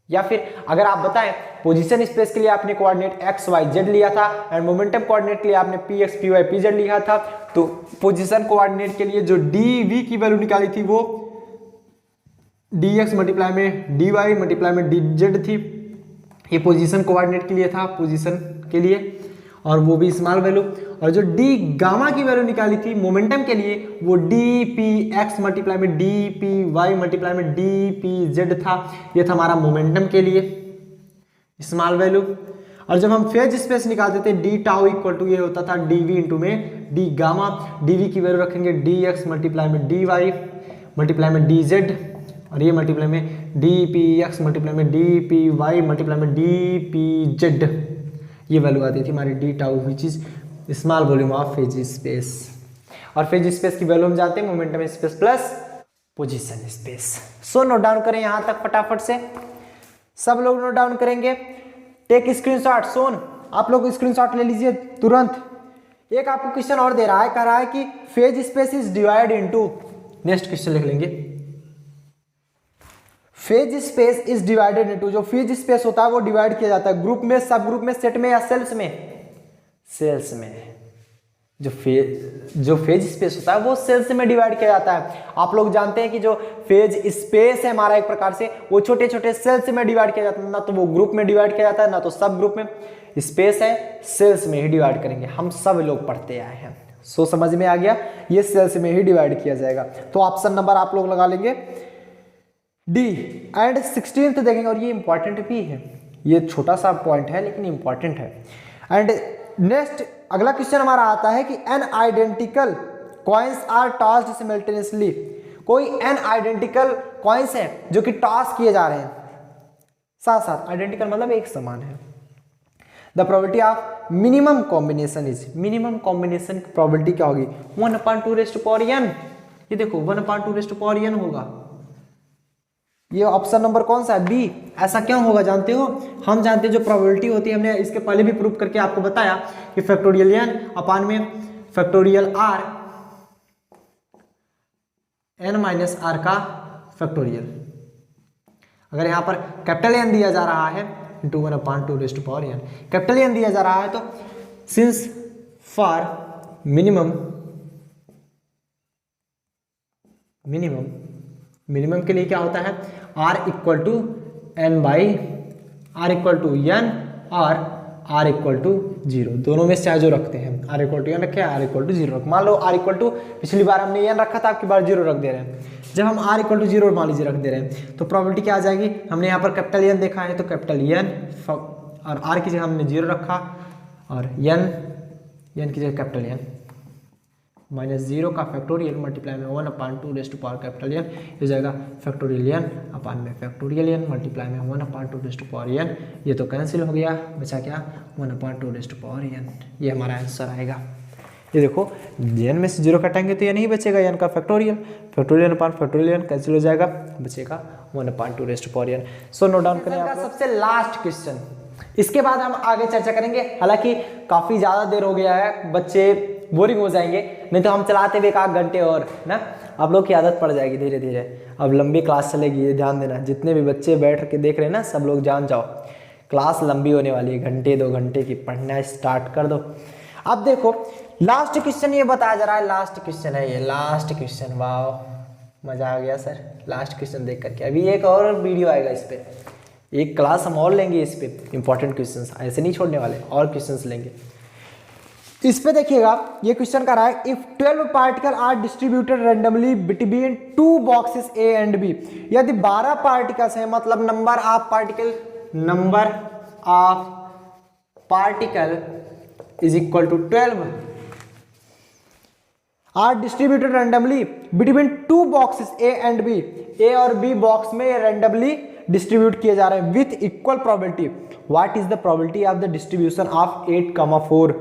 A: या फिर अगर आप बताएं पोजीशन स्पेस के लिए आपने कोऑर्डिनेट एक्स वाई जेड लिया था एंड मोमेंटम कोऑर्डिनेट के लिए आपने P X P Y P Z लिया था, तो पोजीशन कोऑर्डिनेट के लिए जो डी वी की वैल्यू निकाली थी वो डी एक्स मल्टीप्लाई में डी वाई मल्टीप्लाई में डी जेड थी। ये पोजीशन कोऑर्डिनेट के लिए था, पोजीशन के लिए, और वो भी स्मॉल वैल्यू। और जो डी गामा की वैल्यू निकाली थी मोमेंटम के लिए, वो डी पी एक्स मल्टीप्लाई में डी पी वाई मल्टीप्लाई में डी पी जेड था। ये था हमारा मोमेंटम के लिए स्मॉल वैल्यू। और जब हम फेज स्पेस निकालते थे डी टाउ इक्वल टू ये होता था डी वी इंटू में डी गामा। डी वी की वैल्यू रखेंगे डी एक्स मल्टीप्लाई में डी वाई मल्टीप्लाई में डी जेड, और ये मल्टीप्लाई में डी पी एक्स मल्टीप्लाई में डी पी वाई मल्टीप्लाई में डी पी जेड। ये वैल्यू आती थी हमारी D tau which is small volume of phase space. और फेज स्पेस की वैल्यू हम जानते हैं momentum space plus position space. सो नोट डाउन करें यहां तक फटाफट से, सब लोग नोट डाउन करेंगे। Take screenshot. सोन आप लोग स्क्रीनशॉट ले लीजिए तुरंत। एक आपको क्वेश्चन और दे रहा है, कह रहा है कि phase space is divide into, next question लिख लेंगे, phase space is divided into, जो फेज स्पेस होता है वो डिवाइड किया जाता है ग्रुप में, सब ग्रुप में, सेट में या सेल्स में? सेल्स में। जो फेज स्पेस होता है वो सेल्स में डिवाइड किया जाता है। आप लोग जानते हैं कि जो फेज स्पेस है हमारा एक प्रकार से वो छोटे छोटे सेल्स में डिवाइड किया जाता है, ना तो वो ग्रुप में डिवाइड किया जाता है ना तो सब ग्रुप में। स्पेस है सेल्स में ही डिवाइड करेंगे, हम सब लोग पढ़ते आए हैं। सो समझ में आ गया, ये सेल्स में ही डिवाइड किया जाएगा। तो ऑप्शन नंबर आप लोग लगा लेंगे डी। एंड 16th देखेंगे, और ये इंपॉर्टेंट भी है, ये छोटा सा पॉइंट है लेकिन इंपॉर्टेंट है। एंड नेक्स्ट अगला क्वेश्चन हमारा आता है कि N identical coins are tossed simultaneously. कोई एन आइडेंटिकल कॉइन्स है जो कि टॉस किए जा रहे हैं साथ साथ, आइडेंटिकल मतलब एक समान है। The probability of minimum combination is, minimum combination की प्रोबेबिलिटी क्या होगी 1/2n। ये देखो 1/2n होगा। ये ऑप्शन नंबर कौन सा है, बी। ऐसा क्यों होगा जानते हो, हम जानते हैं जो प्रोबेबिलिटी होती है, हमने इसके पहले भी प्रूव करके आपको बताया कि फैक्टोरियल n अपान में factorial r n minus r का फैक्टोरियल। अगर यहाँ पर कैपिटल N दिया जा रहा है इंटू 1/2n, कैपिटल N दिया जा रहा है तो सिंस फॉर मिनिमम के लिए क्या होता है r equal to n by r equal to n और r इक्वल टू 0, दोनों में से चाहे जो रखते हैं। r इक्वल टू n रखे, r इक्वल टू 0 रख। मान लो r इक्वल टू, पिछली बार हमने n रखा था, आपकी बार 0 रख दे रहे हैं। जब हम r इक्वल टू 0 मान लीजिए रख दे रहे हैं तो प्रोबेबिलिटी क्या आ जाएगी, हमने यहाँ पर कैपिटल N देखा है तो कैपिटल N और r की जगह हमने 0 रखा और n की जगह कैपिटल N माइनस 0 का फैक्टोरियल मल्टीप्लाई में 1/2 कैपिटल N हो जाएगा फैक्टोरियल n अपान में फैक्टोरियल n मल्टीप्लाई में 1/2 n। ये तो कैंसिल हो गया, बचा क्या 1/2 n। ये हमारा आंसर आएगा। ये देखो n में से 0 कटाएंगे तो ये नहीं बचेगा, n का फैक्टोरियल अपान फैक्टोरियल n कैंसिल हो जाएगा, बचेगा 1/2 n। सो नोट डाउन करें आपका सबसे लास्ट क्वेश्चन। इसके बाद हम आगे चर्चा करेंगे, हालांकि काफी ज्यादा देर हो गया है, बच्चे बोरिंग हो जाएंगे, नहीं तो हम चलाते हुए 1 घंटे और ना, आप लोग की आदत पड़ जाएगी धीरे धीरे। अब लंबी क्लास चलेगी, ये ध्यान देना, जितने भी बच्चे बैठ के देख रहे हैं ना सब लोग जान जाओ, क्लास लंबी होने वाली है, घंटे 2 घंटे की, पढ़ना स्टार्ट कर दो। अब देखो लास्ट क्वेश्चन ये बताया जा रहा है, लास्ट क्वेश्चन है ये, लास्ट क्वेश्चन। वाह मजा आ गया सर, लास्ट क्वेश्चन देख करके। अभी एक और वीडियो आएगा इस पे, एक क्लास हम और लेंगे इस पे, इंपॉर्टेंट क्वेश्चंस ऐसे नहीं छोड़ने वाले, और क्वेश्चंस लेंगे। इस पे देखिएगा, ये क्वेश्चन कर रहा है if 12 particle are distributed randomly between 2 boxes A and B. यदि 12 पार्टिकल्स हैं, मतलब number of particle is equal to 12 are distributed randomly between 2 boxes A and B. A और बी बॉक्स में रैंडमली डिस्ट्रीब्यूट किए जा रहे हैं with equal probability. What is the probability of the distribution of 8,4?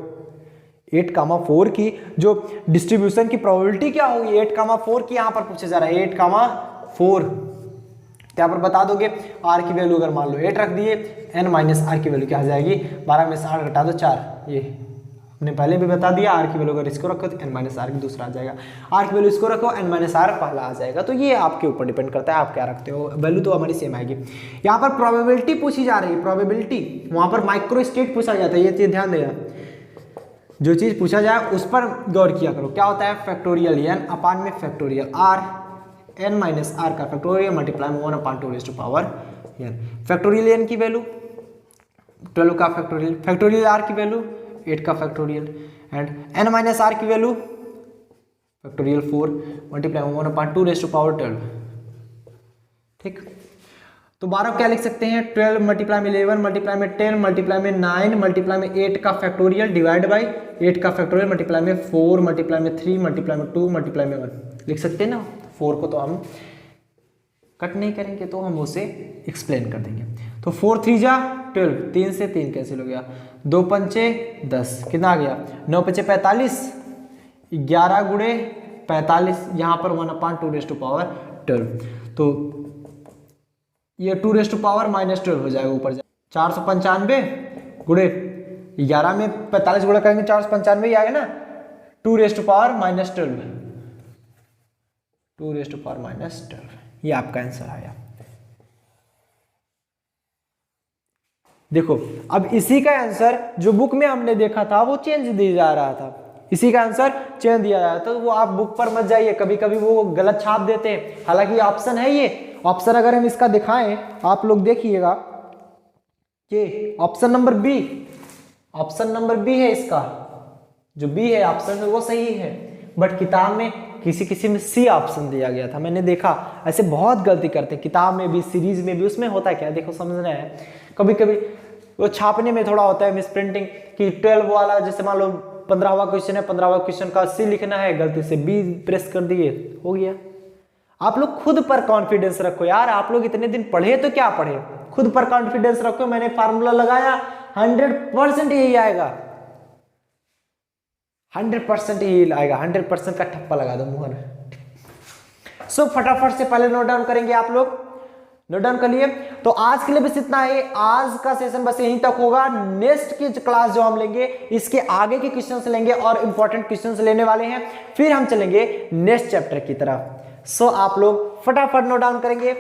A: 8,4 की जो डिस्ट्रीब्यूशन की probability क्या होगी, 8,4 की यहाँ पर पूछा जा रहा है, 8,4 तो यहाँ पर बता दोगे। r की वैल्यू अगर मान लो 8 रख दिए, n माइनस आर की वैल्यू क्या आ जाएगी, 12 में से 8 घटा दो 4, ये हमने पहले भी बता दिया। r की वैल्यू अगर इसको रखो तो n माइनस आर की दूसरा आ जाएगा, r की वैल्यू इसको रखो n माइनस आर पहला आ जाएगा। तो ये आपके ऊपर डिपेंड करता है आप क्या रखते हो, वैल्यू तो हमारी सेम आएगी। यहाँ पर प्रोबेबिलिटी पूछी जा रही है, प्रोबेबिलिटी, वहाँ पर माइक्रो स्टेट पूछा जाता है, ये चीज़ ध्यान देना, जो चीज़ पूछा जाए उस पर गौर किया करो। क्या होता है फैक्टोरियल n अपान में factorial r, n minus are का फैक्टोरियल मल्टीप्लाई में 1/2 n। फैक्टोरियल n की वैल्यू 12 का फैक्टोरियल, फैक्टोरियल r की वैल्यू 8 का factorial, and n minus r की वैल्यू फैक्टोरियल 4 मल्टीप्लाई में 1/2 ठीक। तो 12 क्या लिख सकते हैं, 12 मल्टीप्लाई में 11 मल्टीप्लाई में 10 मल्टीप्लाई में 9 मल्टीप्लाई में 8 का फैक्टोरियल डिवाइड बाई 8 का फैक्टोरियल मल्टीप्लाई में 4 मल्टीप्लाई में 3 मल्टीप्लाई में 2 मल्टीप्लाई में 1 लिख सकते हैं ना। 4 को तो हम कट नहीं करेंगे, तो हम उसे एक्सप्लेन कर देंगे। तो 4 3 जा 12, 3 से 3 कैंसिल हो गया, 2 पंचे 10, कितना आ गया, 9 पंचे 45, 11 गुणे 45, यहाँ पर 1/2 तो ये 2 माइनस 12 हो जाएगा, ऊपर जाए 495 गुणे 11 में 45 गुणा करेंगे 495 ही आएगा ना, 2 माइनस 12 ये आपका आंसर आया। देखो अब इसी का आंसर जो बुक में हमने देखा था वो चेंज दिया जा रहा था, इसी का आंसर चेन दिया जाए। तो वो आप बुक पर मत जाइए, कभी कभी वो गलत छाप देते हैं, हालांकि ऑप्शन है ये। ऑप्शन अगर हम इसका दिखाएं, आप लोग देखिएगा कि option number B, option number B है इसका, जो बी है ऑप्शन है वो सही है, बट किताब में किसी में सी ऑप्शन दिया गया था। मैंने देखा ऐसे बहुत गलती करते हैं, किताब में भी सीरीज में भी। उसमें होता क्या, देखो समझना है, कभी कभी वो छापने में थोड़ा होता है मिस प्रिंटिंग, कि 12 वाला जैसे मान लो 15वां क्वेश्चन है, 15वां क्वेश्चन का सी लिखना है, गलती से बी प्रेस कर दिए, हो गया। आप लोग खुद पर कॉन्फिडेंस रखो यार, आप लोग इतने दिन पढ़े तो क्या पढ़े, खुद पर कॉन्फिडेंस रखो। मैंने फार्मूला लगाया, 100% यही आएगा, 100% यही आएगा, 100% का ठप्पा लगा दो मुहर। सो फटाफट से पहले नोट डाउन करेंगे आप लोग, नोट डाउन कर लिए। तो आज के लिए बस इतना है, आज का सेशन बस यहीं तक होगा। नेक्स्ट की क्लास जो हम लेंगे, इसके आगे के क्वेश्चंस लेंगे और इंपॉर्टेंट क्वेश्चंस लेने वाले हैं, फिर हम चलेंगे नेक्स्ट चैप्टर की तरफ। सो आप लोग फटाफट नोट डाउन करेंगे।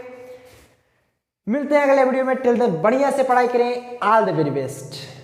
A: मिलते हैं अगले वीडियो में, टिल देन बढ़िया से पढ़ाई करें। All the very best.